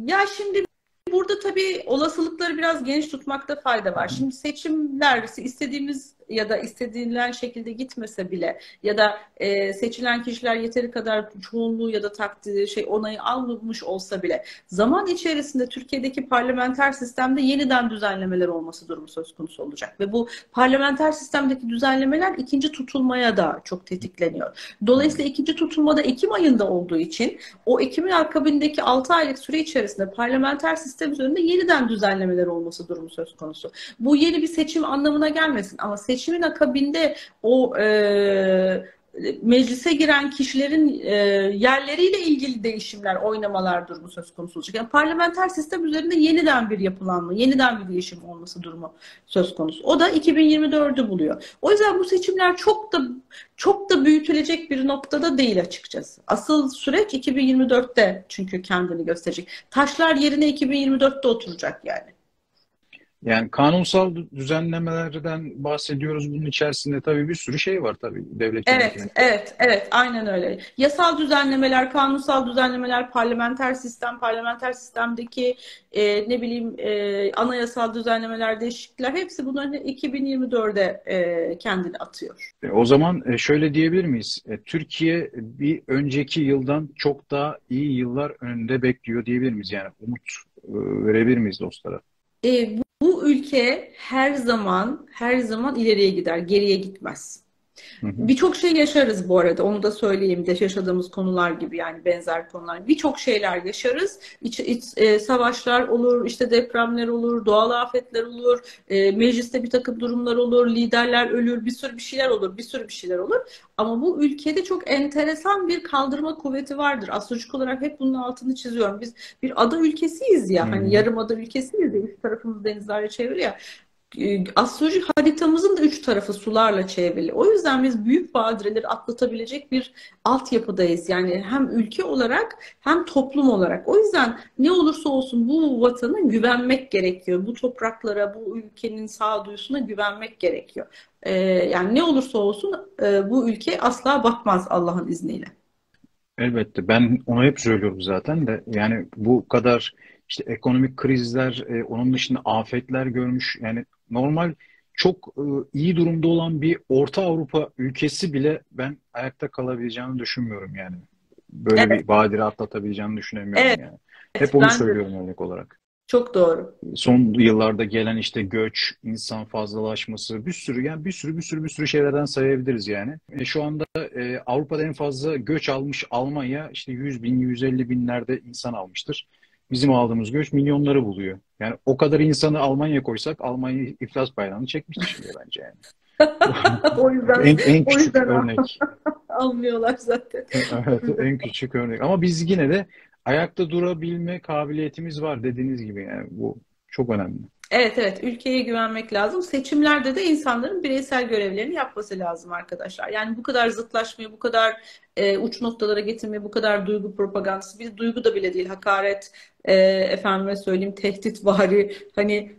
Ya şimdi burada tabii olasılıkları biraz geniş tutmakta fayda Hı var. hı. Şimdi seçimler istediğimiz ya da istediğinden şekilde gitmese bile ya da seçilen kişiler yeteri kadar çoğunluğu ya da takdiri onayı almamış olsa bile zaman içerisinde Türkiye'deki parlamenter sistemde yeniden düzenlemeler olması durumu söz konusu olacak ve bu parlamenter sistemdeki düzenlemeler ikinci tutulmaya da çok tetikleniyor. Dolayısıyla ikinci tutulmada Ekim ayında olduğu için o Ekim'in akabindeki 6 aylık süre içerisinde parlamenter sistem üzerinde yeniden düzenlemeler olması durumu söz konusu. Bu yeni bir seçim anlamına gelmesin ama seçimin akabinde o meclise giren kişilerin yerleriyle ilgili değişimler, oynamalar durumu söz konusu olacak. Yani parlamenter sistem üzerinde yeniden bir yapılanma, yeniden bir değişim olması durumu söz konusu. O da 2024'ü buluyor. O yüzden bu seçimler çok da büyütülecek bir noktada değil açıkçası. Asıl süreç 2024'te çünkü kendini gösterecek. Taşlar yerine 2024'te oturacak yani. Yani kanunsal düzenlemelerden bahsediyoruz. Bunun içerisinde tabii bir sürü şey var tabii devlet Evet, yönetimi. evet, evet, aynen öyle. Yasal düzenlemeler, kanunsal düzenlemeler, parlamenter sistemdeki ne bileyim anayasal düzenlemeler, değişiklikler hepsi bunların 2024'e kendini atıyor. O zaman şöyle diyebilir miyiz? Türkiye bir önceki yıldan çok daha iyi yıllar önünde bekliyor diyebilir miyiz? Yani umut verebilir miyiz dostlara? Bu ülke her zaman ileriye gider, geriye gitmez. Hı hı. Birçok şey yaşarız bu arada. Onu da söyleyeyim de yaşadığımız konular gibi yani benzer konular. Birçok şeyler yaşarız. Savaşlar olur, işte depremler olur, doğal afetler olur, mecliste bir takım durumlar olur, liderler ölür, bir sürü bir şeyler olur. Ama bu ülkede çok enteresan bir kaldırma kuvveti vardır. Astrolojik olarak hep bunun altını çiziyorum. Biz bir ada ülkesiyiz Hı ya, hani hı. yarım ada ülkesiyiz ya, üst tarafımız denizlerle çevrili ya. Astroloji haritamızın da üç tarafı sularla çevrili. O yüzden biz büyük badireleri atlatabilecek bir altyapıdayız. Yani hem ülke olarak hem toplum olarak. O yüzden ne olursa olsun bu vatana güvenmek gerekiyor. Bu topraklara, bu ülkenin sağduyusuna güvenmek gerekiyor. Yani ne olursa olsun bu ülke asla batmaz Allah'ın izniyle. Elbette ben onu hep söylüyorum zaten de yani bu kadar işte ekonomik krizler, onun dışında afetler görmüş yani normal çok iyi durumda olan bir Orta Avrupa ülkesi bile ben ayakta kalabileceğini düşünmüyorum yani. Böyle Evet, bir badire atlatabileceğini düşünemiyorum evet, yani. Hep onu ben de söylüyorum örnek olarak. çok doğru. Son yıllarda gelen işte göç, insan fazlalaşması, bir sürü yani bir sürü şeylerden sayabiliriz yani. Şu anda Avrupa'da en fazla göç almış Almanya işte 100 bin, 150 binlerde insan almıştır. Bizim aldığımız göç milyonları buluyor. Yani o kadar insanı Almanya'ya koysak Almanya iflas bayrağını çekmişti şimdi bence yani. O yüzden En o küçük yüzden örnek. almıyorlar zaten. O Evet, yüzden. en küçük örnek. Ama biz yine de ayakta durabilme kabiliyetimiz var dediğiniz gibi yani bu çok önemli. Evet, evet, ülkeye güvenmek lazım. Seçimlerde de insanların bireysel görevlerini yapması lazım arkadaşlar. Yani bu kadar zıtlaşmayı, bu kadar uç noktalara getirmeyi, bu kadar duygu propagandası, bir duygu da bile değil, hakaret, efendime söyleyeyim tehditvari hani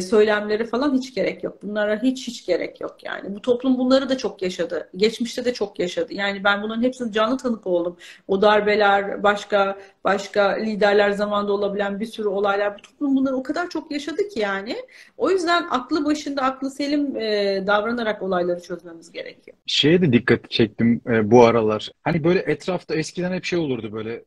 söylemleri falan hiç gerek yok. Bunlara hiç gerek yok yani. Bu toplum bunları da çok yaşadı. Geçmişte de çok yaşadı. Yani ben bunların hepsini canlı tanık oldum. O darbeler, başka liderler zamanında olabilen bir sürü olaylar. Bu toplum bunları o kadar çok yaşadı ki yani. O yüzden aklı başında, aklı selim davranarak olayları çözmemiz gerekiyor. Şeye de dikkat çektim bu aralar. Hani böyle etrafta eskiden hep şey olurdu böyle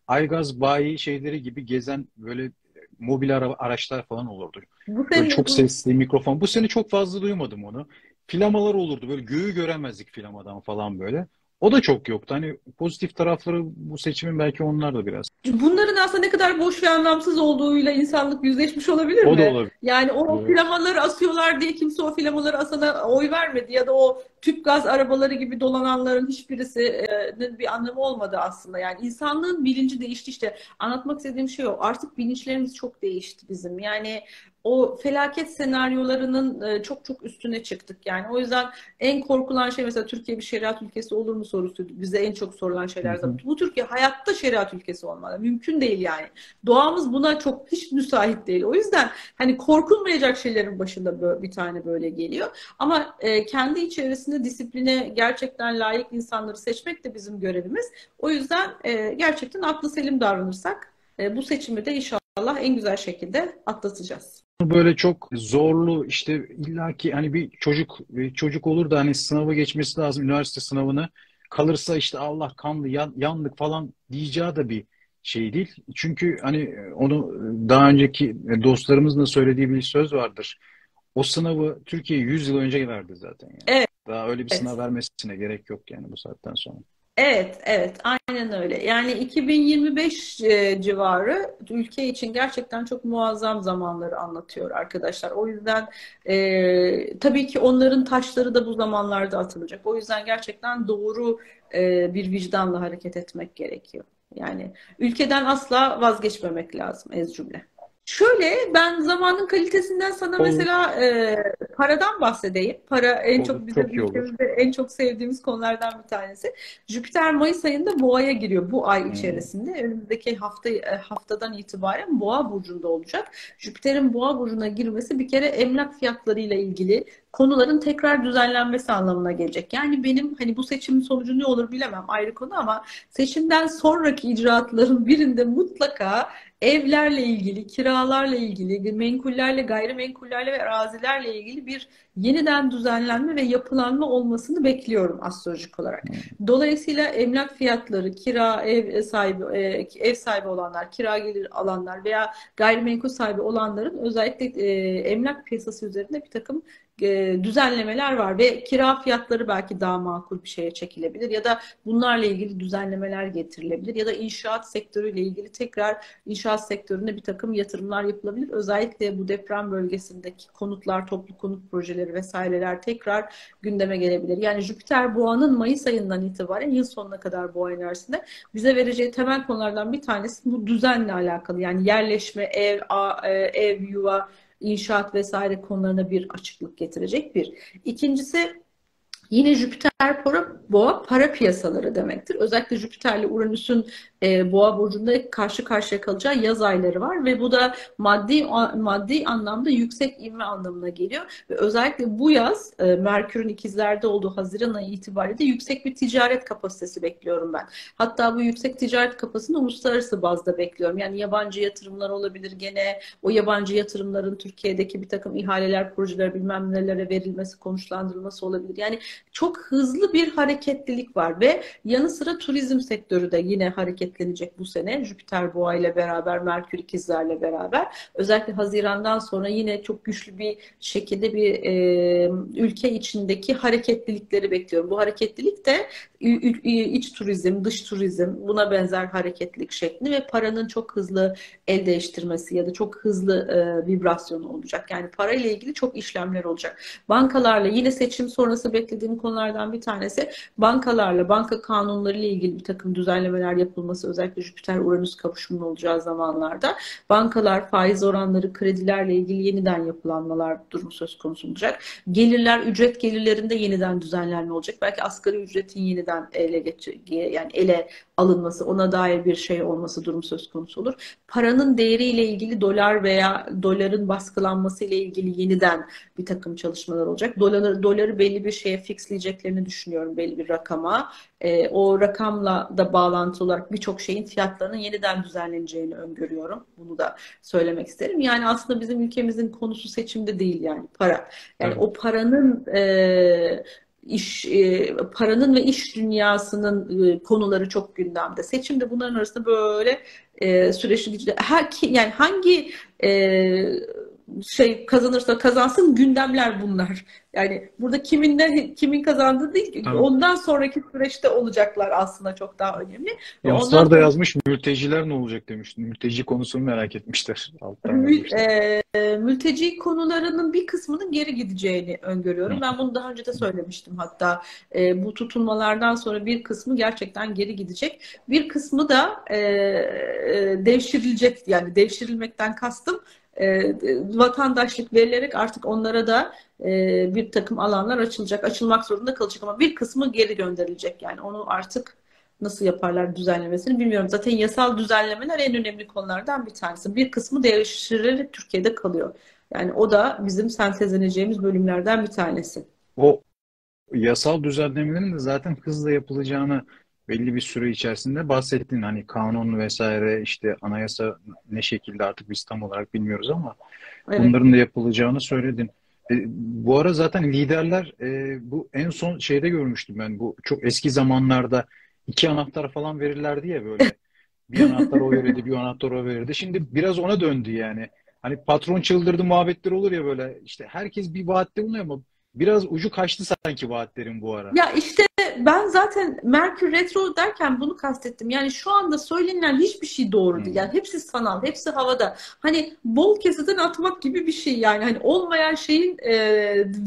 Aygaz bayi şeyleri gibi gezen böyle mobil araçlar falan olurdu. Bu Böyle sene çok sesli mikrofon. Bu sene çok fazla duymadım onu. Flamalar olurdu böyle göğü göremezdik flamadan falan böyle. O da çok yoktu. Hani pozitif tarafları bu seçimin belki onlar da biraz. bunların aslında ne kadar boş ve anlamsız olduğuyla insanlık yüzleşmiş olabilir O da mi? olabilir. Yani o Evet. flamaları asıyorlar diye kimse o flamaları asana oy vermedi ya da o tüp gaz arabaları gibi dolananların hiçbirisinin bir anlamı olmadı aslında. Yani insanlığın bilinci değişti işte. Anlatmak istediğim şey o. Artık bilinçlerimiz çok değişti bizim. Yani o felaket senaryolarının çok üstüne çıktık. Yani o yüzden en korkulan şey mesela Türkiye bir şeriat ülkesi olur mu sorusu bize en çok sorulan Hı şeyler zaten. hı. Bu Türkiye hayatta şeriat ülkesi olmalı. Mümkün değil yani. Doğamız buna çok hiç müsait değil. O yüzden hani korkulmayacak şeylerin başında bir tane böyle geliyor. Ama kendi içerisinde disipline gerçekten layık insanları seçmek de bizim görevimiz. O yüzden gerçekten aklı selim davranırsak bu seçimi de inşallah en güzel şekilde atlatacağız. Böyle çok zorlu işte illaki hani bir çocuk olur da hani sınavı geçmesi lazım üniversite sınavını kalırsa işte Allah kandı yandık falan diyeceği da bir şey değil. Çünkü hani onu daha önceki dostlarımızın da söylediği bir söz vardır. O sınavı Türkiye 100 yıl önce verdi zaten yani. Evet. Daha öyle bir sınav vermesine gerek yok yani bu saatten sonra. Evet, evet, aynen öyle. Yani 2025 civarı ülke için gerçekten çok muazzam zamanları anlatıyor arkadaşlar. O yüzden tabii ki onların taşları da bu zamanlarda atılacak. O yüzden gerçekten doğru bir vicdanla hareket etmek gerekiyor. Yani ülkeden asla vazgeçmemek lazım ez cümle. Şöyle ben zamanın kalitesinden sana Olur, mesela paradan bahsedeyim. Para en olur, çok bizim çok iyi olur. ülkemizde en çok sevdiğimiz konulardan bir tanesi. Jüpiter Mayıs ayında Boğa'ya giriyor bu ay Hmm. içerisinde. Önümüzdeki haftadan itibaren Boğa burcunda olacak. Jüpiter'in Boğa burcuna girmesi bir kere emlak fiyatlarıyla ilgili konuların tekrar düzenlenmesi anlamına gelecek. Yani benim hani bu seçimin sonucu ne olur bilemem ayrı konu ama seçimden sonraki icraatların birinde mutlaka evlerle ilgili, kiralarla ilgili, menkullerle, gayrimenkullerle ve arazilerle ilgili bir yeniden düzenlenme ve yapılanma olmasını bekliyorum astrolojik olarak. Dolayısıyla emlak fiyatları, kira ev sahibi olanlar, kira gelir alanlar veya gayrimenkul sahibi olanların özellikle emlak piyasası üzerinde bir takım düzenlemeler var ve kira fiyatları belki daha makul bir şeye çekilebilir ya da bunlarla ilgili düzenlemeler getirilebilir ya da inşaat sektörüyle ilgili tekrar inşaat sektöründe bir takım yatırımlar yapılabilir. Özellikle bu deprem bölgesindeki konutlar, toplu konut projeleri vesaireler tekrar gündeme gelebilir. Yani Jüpiter Boğa'nın Mayıs ayından itibaren yıl sonuna kadar Boğa enerjisinde bize vereceği temel konulardan bir tanesi bu düzenle alakalı. Yani yerleşme, ev, yuva, inşaat vesaire konularına bir açıklık getirecek bir. İkincisi, yine Jüpiter boğa para piyasaları demektir. Özellikle Jüpiter'le Uranüs'ün boğa burcunda karşı karşıya kalacağı yaz ayları var ve bu da maddi anlamda yüksek ivme anlamına geliyor. Ve özellikle bu yaz Merkür'ün ikizlerde olduğu Haziran ayı itibariyle de yüksek bir ticaret kapasitesi bekliyorum ben. Hatta bu yüksek ticaret kapasitesini uluslararası bazda bekliyorum. Yani yabancı yatırımlar olabilir gene. O yabancı yatırımların Türkiye'deki bir takım ihaleler, projeler bilmem nelere verilmesi, konuşlandırılması olabilir. Yani çok hızlı bir hareketlilik var ve yanı sıra turizm sektörü de yine hareketlenecek bu sene. Jüpiter Boğa ile beraber, Merkür İkizlerle beraber. Özellikle Haziran'dan sonra yine çok güçlü bir şekilde bir ülke içindeki hareketlilikleri bekliyorum. Bu hareketlilik de iç turizm, dış turizm, buna benzer hareketlilik şekli ve paranın çok hızlı el değiştirmesi ya da çok hızlı vibrasyonu olacak. Yani parayla ilgili çok işlemler olacak. Bankalarla yine seçim sonrası beklediğim konulardan bir tanesi bankalarla, banka kanunları ile ilgili bir takım düzenlemeler yapılması, özellikle Jüpiter-Uranüs kavuşumunun olacağı zamanlarda bankalar, faiz oranları, kredilerle ilgili yeniden yapılanmalar durumu söz konusu olacak. Gelirler, ücret gelirlerinde yeniden düzenlenme olacak. Belki asgari ücretin yeniden ele alınması, ona dair bir şey olması durum söz konusu olur. Paranın değeriyle ilgili dolar veya doların baskılanması ile ilgili yeniden bir takım çalışmalar olacak. Doları belli bir şeye fixleyeceklerini düşünüyorum, belli bir rakama. O rakamla da bağlantılı olarak birçok şeyin fiyatlarının yeniden düzenleneceğini öngörüyorum. Bunu da söylemek isterim. Yani aslında bizim ülkemizin konusu seçimde değil, yani para. Yani Evet. o paranın ve iş dünyasının konuları çok gündemde. Seçimde bunların arasında böyle süreçli yani hangi şey kazanırsa kazansın gündemler bunlar. Yani burada kimin kazandığı değil, Tabii. ondan sonraki süreçte olacaklar aslında çok daha önemli. Ve ondan Yaslar da sonra yazmış, mülteciler ne olacak demiştim. Mülteci konusunu merak etmişler. Alttan yazmışlar. mülteci konularının bir kısmının geri gideceğini öngörüyorum. Hı. Ben bunu daha önce de söylemiştim hatta. Bu tutulmalardan sonra bir kısmı gerçekten geri gidecek. Bir kısmı da devşirilecek. Yani devşirilmekten kastım vatandaşlık verilerek artık onlara da bir takım alanlar açılacak. Açılmak zorunda kalacak ama bir kısmı geri gönderilecek. Yani onu artık nasıl yaparlar düzenlemesini bilmiyorum. Zaten yasal düzenlemeler en önemli konulardan bir tanesi. Bir kısmı devşirilerek Türkiye'de kalıyor. Yani o da bizim sentezleneceğimiz bölümlerden bir tanesi. O yasal düzenlemelerin de zaten hızla yapılacağını belli bir süre içerisinde bahsettin. Hani kanun vesaire, işte anayasa ne şekilde artık biz tam olarak bilmiyoruz ama Evet. bunların da yapılacağını söyledin. Bu ara zaten liderler, bu en son şeyde görmüştüm ben. Bu çok eski zamanlarda iki anahtar falan verirlerdi ya böyle. Bir anahtar o verirdi, bir anahtar o verirdi. Şimdi biraz ona döndü yani. Hani patron çıldırdı muhabbetler olur ya böyle. İşte herkes bir vaatte bulunuyor ama biraz ucu kaçtı sanki vaatlerin bu ara. Ya işte ben zaten Merkür Retro derken bunu kastettim. Yani şu anda söylenilen hiçbir şey doğru değil. Hmm. Yani hepsi sanal, hepsi havada. Hani bol keseden atmak gibi bir şey yani. Hani olmayan şeyin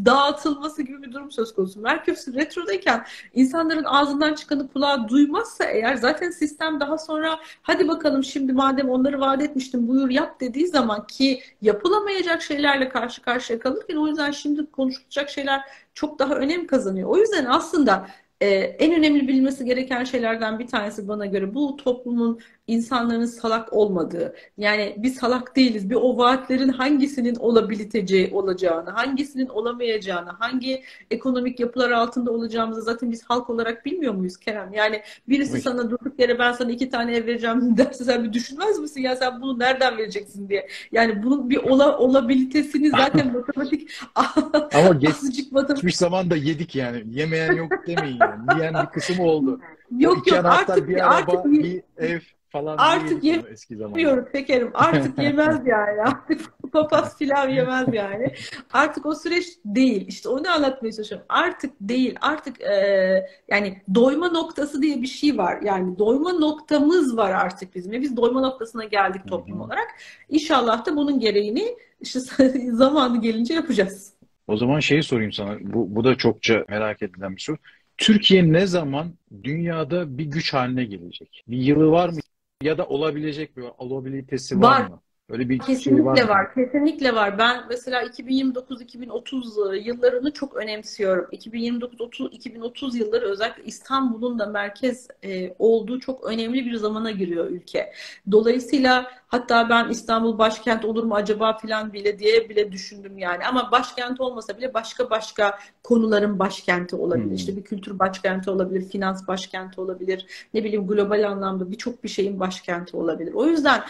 dağıtılması gibi bir durum söz konusu. Merkür Retro'dayken insanların ağzından çıkanı kulağı duymazsa eğer zaten sistem daha sonra hadi bakalım şimdi madem onları vaat etmiştim buyur yap dediği zaman ki yapılamayacak şeylerle karşı karşıya kalırken o yüzden şimdi konuşulacak şeyler çok daha önem kazanıyor. O yüzden aslında en önemli bilmesi gereken şeylerden bir tanesi bana göre bu toplumun insanların salak olmadığı. Yani biz salak değiliz. Bir o vaatlerin hangisinin olabiliteceği olacağını, hangisinin olamayacağını, hangi ekonomik yapılar altında olacağımızı zaten biz halk olarak bilmiyor muyuz Kerem? Yani birisi Tabii. sana durduk yere ben sana 2 tane ev vereceğim derse sen bir düşünmez misin? Ya sen bunu nereden vereceksin diye. Yani bunun bir olabilitesini zaten matematik Ama azıcık matematik. geçmiş zaman da yedik yani. Yemeyen yok demeyin yani. Yiyen bir kısım oldu. O Yok iki yok anahtar, bir artık araba, bir ev falan diye artık yedik onu eski zamanda. yemiyorum şekerim. Artık yemez yani. Artık papaz pilav yemez yani. Artık o süreç değil. İşte onu anlatmaya çalışıyorum. Artık değil. Artık yani doyma noktası diye bir şey var. Yani doyma noktamız var artık bizim. Ve biz doyma noktasına geldik Hı toplum hı. olarak. İnşallah da bunun gereğini işte zamanı gelince yapacağız. O zaman şeyi sorayım sana. Bu da çokça merak edilen bir soru. Türkiye ne zaman dünyada bir güç haline gelecek? Bir yılı var mı? Ya da olabilecek bir olabilitesi var Var. mı? Öyle bir şey var Kesinlikle mı? var, kesinlikle var. Ben mesela 2029-2030 yıllarını çok önemsiyorum. 2029-2030 yılları özellikle İstanbul'un da merkez olduğu çok önemli bir zamana giriyor ülke. Dolayısıyla hatta ben İstanbul başkent olur mu acaba filan bile diye bile düşündüm yani. Ama başkent olmasa bile başka konuların başkenti olabilir. Hmm. İşte bir kültür başkenti olabilir, finans başkenti olabilir. Ne bileyim global anlamda birçok bir şeyin başkenti olabilir. O yüzden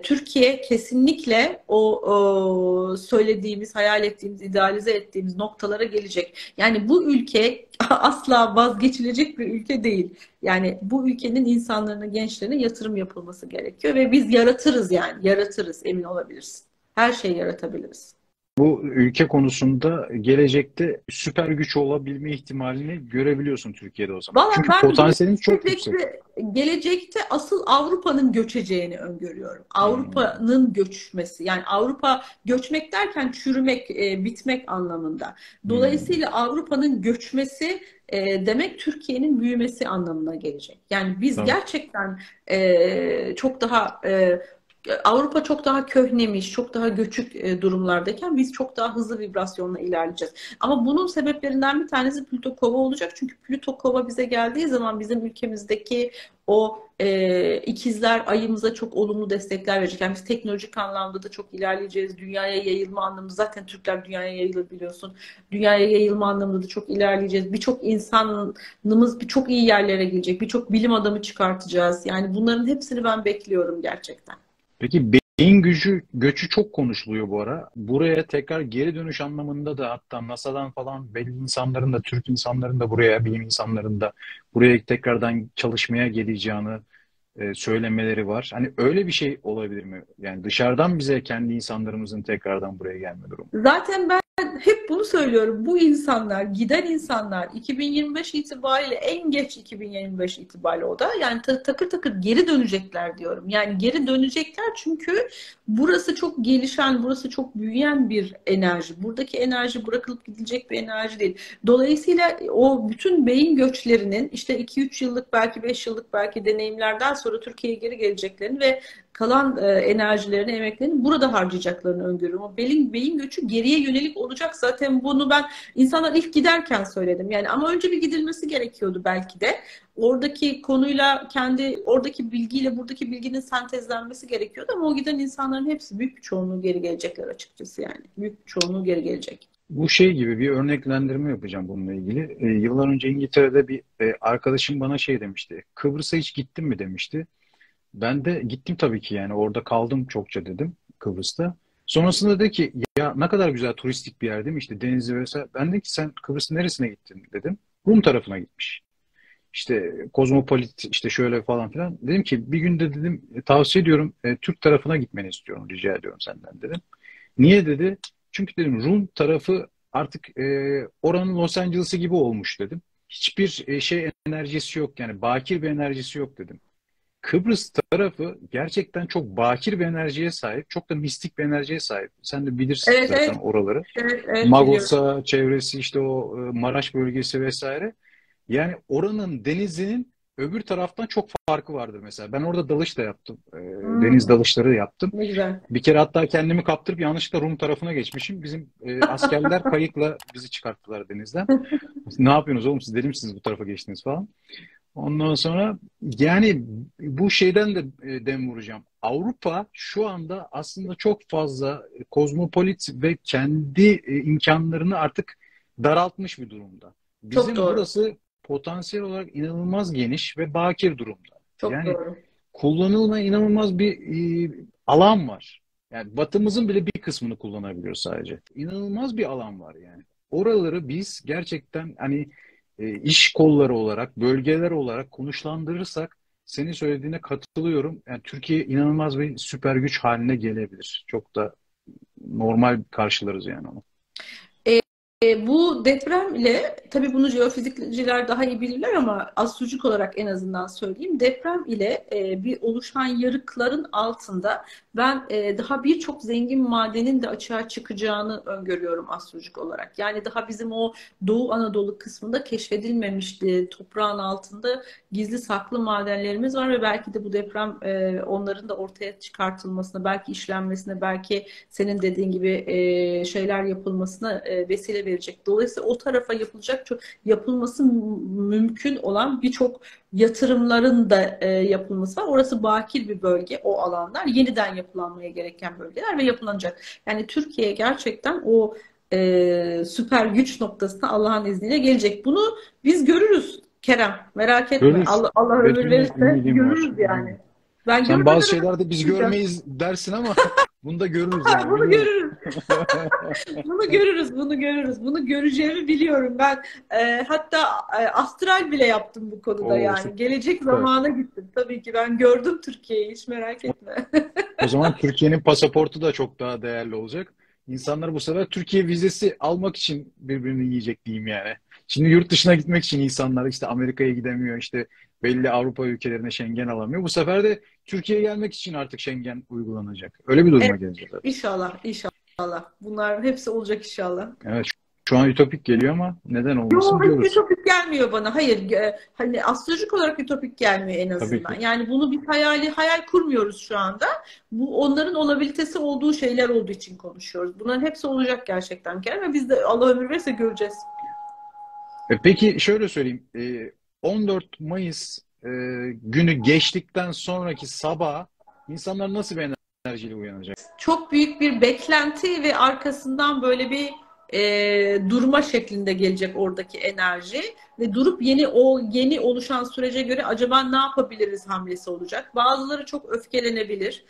Türkiye kesinlikle o söylediğimiz, hayal ettiğimiz, idealize ettiğimiz noktalara gelecek. Yani bu ülke asla vazgeçilecek bir ülke değil. Yani bu ülkenin insanlarına, gençlerine yatırım yapılması gerekiyor ve biz yaratırız yani. Yaratırız, emin olabilirsin. Her şeyi yaratabiliriz. Bu ülke konusunda gelecekte süper güç olabilme ihtimalini görebiliyorsun Türkiye'de o zaman. Valla Çünkü ben potansiyeliniz çok yüksek. gelecekte asıl Avrupa'nın göçeceğini öngörüyorum. Hmm. Avrupa'nın göçmesi. Yani Avrupa göçmek derken çürümek, bitmek anlamında. Hmm. Dolayısıyla Avrupa'nın göçmesi demek Türkiye'nin büyümesi anlamına gelecek. Yani biz Tamam. gerçekten çok daha Avrupa çok daha köhnemiş, çok daha göçük durumlardayken biz çok daha hızlı vibrasyonla ilerleyeceğiz. Ama bunun sebeplerinden bir tanesi Plüto Kova olacak. Çünkü Plüto Kova bize geldiği zaman bizim ülkemizdeki o ikizler ayımıza çok olumlu destekler verecek. Yani biz teknolojik anlamda da çok ilerleyeceğiz. Dünyaya yayılma anlamında zaten Türkler dünyaya yayılır biliyorsun. Dünyaya yayılma anlamında da çok ilerleyeceğiz. Birçok insanımız birçok iyi yerlere gelecek. Birçok bilim adamı çıkartacağız. Yani bunların hepsini ben bekliyorum gerçekten. Peki beyin gücü göçü çok konuşuluyor bu ara. Buraya tekrar geri dönüş anlamında da hatta NASA'dan falan belli insanların da Türk insanların da buraya bilim insanların da buraya tekrardan çalışmaya geleceğini söylemeleri var. Hani öyle bir şey olabilir mi? Yani dışarıdan bize kendi insanlarımızın tekrardan buraya gelme durumu. Zaten ben hep bunu söylüyorum. Bu insanlar, giden insanlar 2025 itibariyle en geç 2025 itibariyle o da yani takır takır geri dönecekler diyorum. Yani geri dönecekler çünkü burası çok gelişen, burası çok büyüyen bir enerji. Buradaki enerji bırakılıp gidilecek bir enerji değil. Dolayısıyla o bütün beyin göçlerinin işte 2-3 yıllık belki 5 yıllık belki deneyimlerden sonra Türkiye'ye geri geleceklerini ve kalan enerjilerini, emeklerini burada harcayacaklarını öngörüyorum. O beyin göçü geriye yönelik olacak. Zaten bunu ben insanlar ilk giderken söyledim. Yani ama önce bir gidilmesi gerekiyordu belki de. Oradaki konuyla kendi oradaki bilgiyle buradaki bilginin sentezlenmesi gerekiyordu ama o giden insanların hepsi büyük bir çoğunluğu geri gelecekler açıkçası yani. Büyük bir çoğunluğu geri gelecek. Bu şey gibi bir örneklendirme yapacağım bununla ilgili. Yıllar önce İngiltere'de bir arkadaşım bana şey demişti. Kıbrıs'a hiç gittin mi demişti. Ben de gittim tabii ki yani orada kaldım çokça dedim Kıbrıs'ta. Sonrasında dedi ki ya ne kadar güzel turistik bir yer değil mi işte denizi vesaire. Ben de ki sen Kıbrıs'ın neresine gittin dedim. Rum tarafına gitmiş. İşte kozmopolit işte şöyle falan filan. Dedim ki bir günde dedim tavsiye ediyorum Türk tarafına gitmeni istiyorum rica ediyorum senden dedim. Niye dedi? Çünkü dedim Rum tarafı artık oranın Los Angeles'ı gibi olmuş dedim. Hiçbir şey enerjisi yok yani bakir bir enerjisi yok dedim. Kıbrıs tarafı gerçekten çok bakir bir enerjiye sahip. Çok da mistik bir enerjiye sahip. Sen de bilirsin Evet, zaten evet, oraları. evet, evet biliyorum. Magos'a çevresi işte o Maraş bölgesi vesaire. Yani oranın denizinin öbür taraftan çok farkı vardır mesela. Ben orada dalış da yaptım. Deniz Hmm, dalışları yaptım. ne güzel. Bir kere hatta kendimi kaptırıp yanlışlıkla Rum tarafına geçmişim. Bizim askerler kayıkla bizi çıkarttılar denizden. Ne yapıyorsunuz oğlum siz deli misiniz bu tarafa geçtiniz falan. Ondan sonra yani bu şeyden de dem vuracağım. Avrupa şu anda aslında çok fazla kozmopolit ve kendi imkanlarını artık daraltmış bir durumda. Çok Bizim doğru. burası potansiyel olarak inanılmaz geniş ve bakir durumda. Çok Yani doğru. kullanılmaya inanılmaz bir alan var. Yani batımızın bile bir kısmını kullanabiliyor sadece. İnanılmaz bir alan var yani. Oraları biz gerçekten hani iş kolları olarak, bölgeler olarak konuşlandırırsak senin söylediğine katılıyorum. Yani Türkiye inanılmaz bir süper güç haline gelebilir. Çok da normal karşılarız yani onu. Bu depremle, tabii bunu jeofizikçiler daha iyi bilirler ama astrolojik olarak en azından söyleyeyim. Deprem ile bir oluşan yarıkların altında ben daha birçok zengin madenin de açığa çıkacağını öngörüyorum astrolojik olarak. Yani daha bizim o Doğu Anadolu kısmında keşfedilmemişti. Toprağın altında gizli saklı madenlerimiz var ve belki de bu deprem onların da ortaya çıkartılmasına, belki işlenmesine, belki senin dediğin gibi şeyler yapılmasına vesile verecek. Dolayısıyla o tarafa yapılması mümkün olan birçok yatırımların da yapılması var. Orası bakir bir bölge, o alanlar. Yeniden yapılanmaya gereken bölgeler ve yapılanacak. Yani Türkiye gerçekten o süper güç noktasına Allah'ın izniyle gelecek. Bunu biz görürüz Kerem. Merak etme. Görürüz. Allah ömür Benim verirse ümidim var. görürüz yani. Ben Sen bazı görmeden şeylerde biz görmeyiz dersin ama bunu da görürüz yani. bunu Bilmiyorum. görürüz. Bunu görürüz, bunu görürüz. Bunu göreceğimi biliyorum. Ben hatta astral bile yaptım bu konuda Oo, yani. Gelecek süper. zamana gittim. Tabii ki ben gördüm Türkiye'yi, hiç merak etme. O zaman Türkiye'nin pasaportu da çok daha değerli olacak. İnsanlar bu sefer Türkiye vizesi almak için birbirini yiyecek diyeyim yani. Şimdi yurt dışına gitmek için insanlar işte Amerika'ya gidemiyor, işte belli Avrupa ülkelerine Schengen alamıyor. Bu sefer de Türkiye'ye gelmek için artık Schengen uygulanacak. Öyle bir duruma Evet, geleceğiz zaten. inşallah, inşallah. Bunlar hepsi olacak inşallah. Evet, şu an ütopik geliyor ama neden olmasın Yok, hiç diyoruz. ütopik gelmiyor bana. Hayır, hani astrolojik olarak ütopik gelmiyor en Tabii azından. ki. Yani bunu bir hayal kurmuyoruz şu anda. Bu onların olabilitesi olduğu şeyler olduğu için konuşuyoruz. Bunların hepsi olacak gerçekten Kerem ve biz de Allah ömür verirse göreceğiz. Peki şöyle söyleyeyim. 14 Mayıs günü geçtikten sonraki sabah insanlar nasıl bir enerjiyle uyanacak? Çok büyük bir beklenti ve arkasından böyle bir durma şeklinde gelecek oradaki enerji ve durup yeni oluşan sürece göre acaba ne yapabiliriz hamlesi olacak. Bazıları çok öfkelenebilir.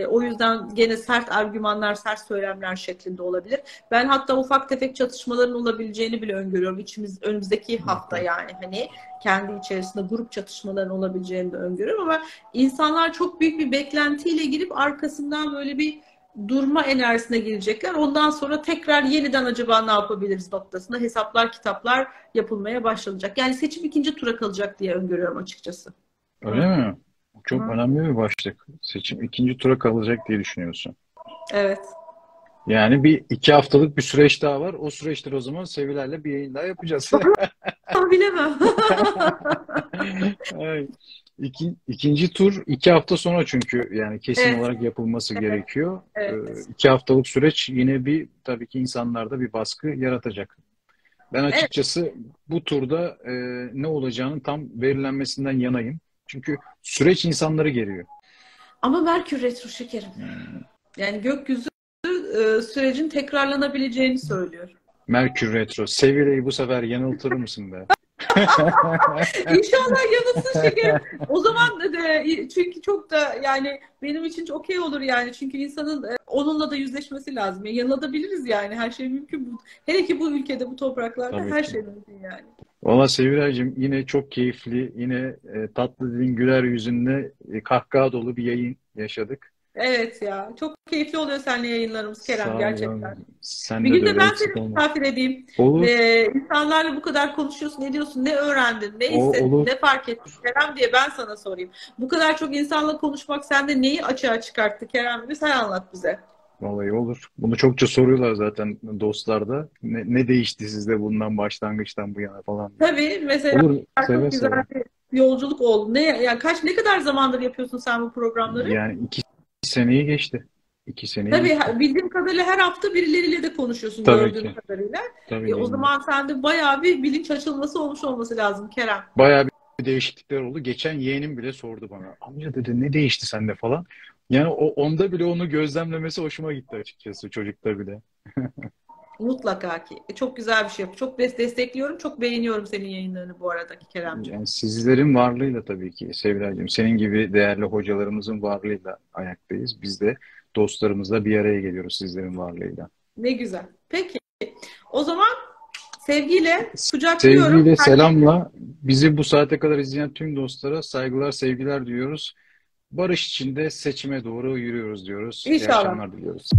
O yüzden gene sert argümanlar, sert söylemler şeklinde olabilir. Ben hatta ufak tefek çatışmaların olabileceğini bile öngörüyorum. Önümüzdeki hafta yani hani kendi içerisinde grup çatışmaların olabileceğini de öngörüyorum ama insanlar çok büyük bir beklentiyle girip arkasından böyle bir durma enerjisine girecekler. Ondan sonra tekrar yeniden acaba ne yapabiliriz noktasında hesaplar, kitaplar yapılmaya başlanacak. Yani seçim ikinci tura kalacak diye öngörüyorum açıkçası. Öyle mi? Çok Hı. önemli bir başlık. Seçim ikinci tura kalacak diye düşünüyorsun. Evet. Yani bir 2 haftalık bir süreç daha var. O süreçte o zaman Seviler'le bir yayın daha yapacağız. Bilemem. Ay, ikinci tur 2 hafta sonra çünkü yani kesin Evet, olarak yapılması evet, gerekiyor. evet. 2 haftalık süreç yine bir tabii ki insanlarda bir baskı yaratacak. Ben Evet. açıkçası bu turda ne olacağının tam belirlenmesinden yanayım. Çünkü süreç insanları geriyor. Ama Merkür retro şekerim. Yani gökyüzü sürecin tekrarlanabileceğini söylüyor. Merkür Retro. Sevile'yi bu sefer yanıltır mısın be? İnşallah yanılsın şekerim. O zaman çünkü çok da yani benim için okey olur yani. Çünkü insanın onunla da yüzleşmesi lazım. Yani yanılabiliriz yani. Her şey mümkün. Hele ki bu ülkede, bu topraklarda Tabii her ki. şey mümkün yani. Valla Sevilay'cığım yine çok keyifli, yine tatlı dilin güler yüzünle kahkaha dolu bir yayın yaşadık. Evet ya. Çok keyifli oluyor seninle yayınlarımız Kerem Sağ ol gerçekten. canım. Bir Sende de gün de öyle ben eksik seni olma. misafir edeyim. Olur, İnsanlarla bu kadar konuşuyorsun, ne diyorsun, ne öğrendin, ne hissettin, olur. ne fark ettin Kerem diye ben sana sorayım. Bu kadar çok insanla konuşmak sende neyi açığa çıkarttı Kerem? Bir sen anlat bize. Vallahi olur. Bunu çokça soruyorlar zaten dostlar da. Ne değişti sizde bundan başlangıçtan bu yana falan diye. Tabii mesela Olur, seve çok güzel seve. bir yolculuk oldu. Yani ne kadar zamandır yapıyorsun sen bu programları? Yani 2 seneyi geçti. 2 seneyi Tabii geçti. bildiğim kadarıyla her hafta birileriyle de konuşuyorsun Tabii gördüğüm ki. kadarıyla. Tabii O ki. zaman sende bayağı bir bilinç açılması olmuş olması lazım Kerem. Bayağı bir değişiklikler oldu. Geçen yeğenim bile sordu bana. Amca dedi ne değişti sende falan. Yani onda bile onu gözlemlemesi hoşuma gitti açıkçası çocukta bile. Mutlaka ki. Çok güzel bir şey. Çok destekliyorum. Çok beğeniyorum senin yayınlarını bu aradaki Keremciğim. Yani sizlerin varlığıyla tabii ki Sevilay'cığım. Senin gibi değerli hocalarımızın varlığıyla ayaktayız. Biz de dostlarımızla bir araya geliyoruz sizlerin varlığıyla. Ne güzel. Peki. O zaman sevgiyle kucaklıyorum. Sevgiyle, selamla bizi bu saate kadar izleyen tüm dostlara saygılar, sevgiler diyoruz. Barış içinde seçime doğru yürüyoruz diyoruz. İyi İnşallah. akşamlar diliyoruz.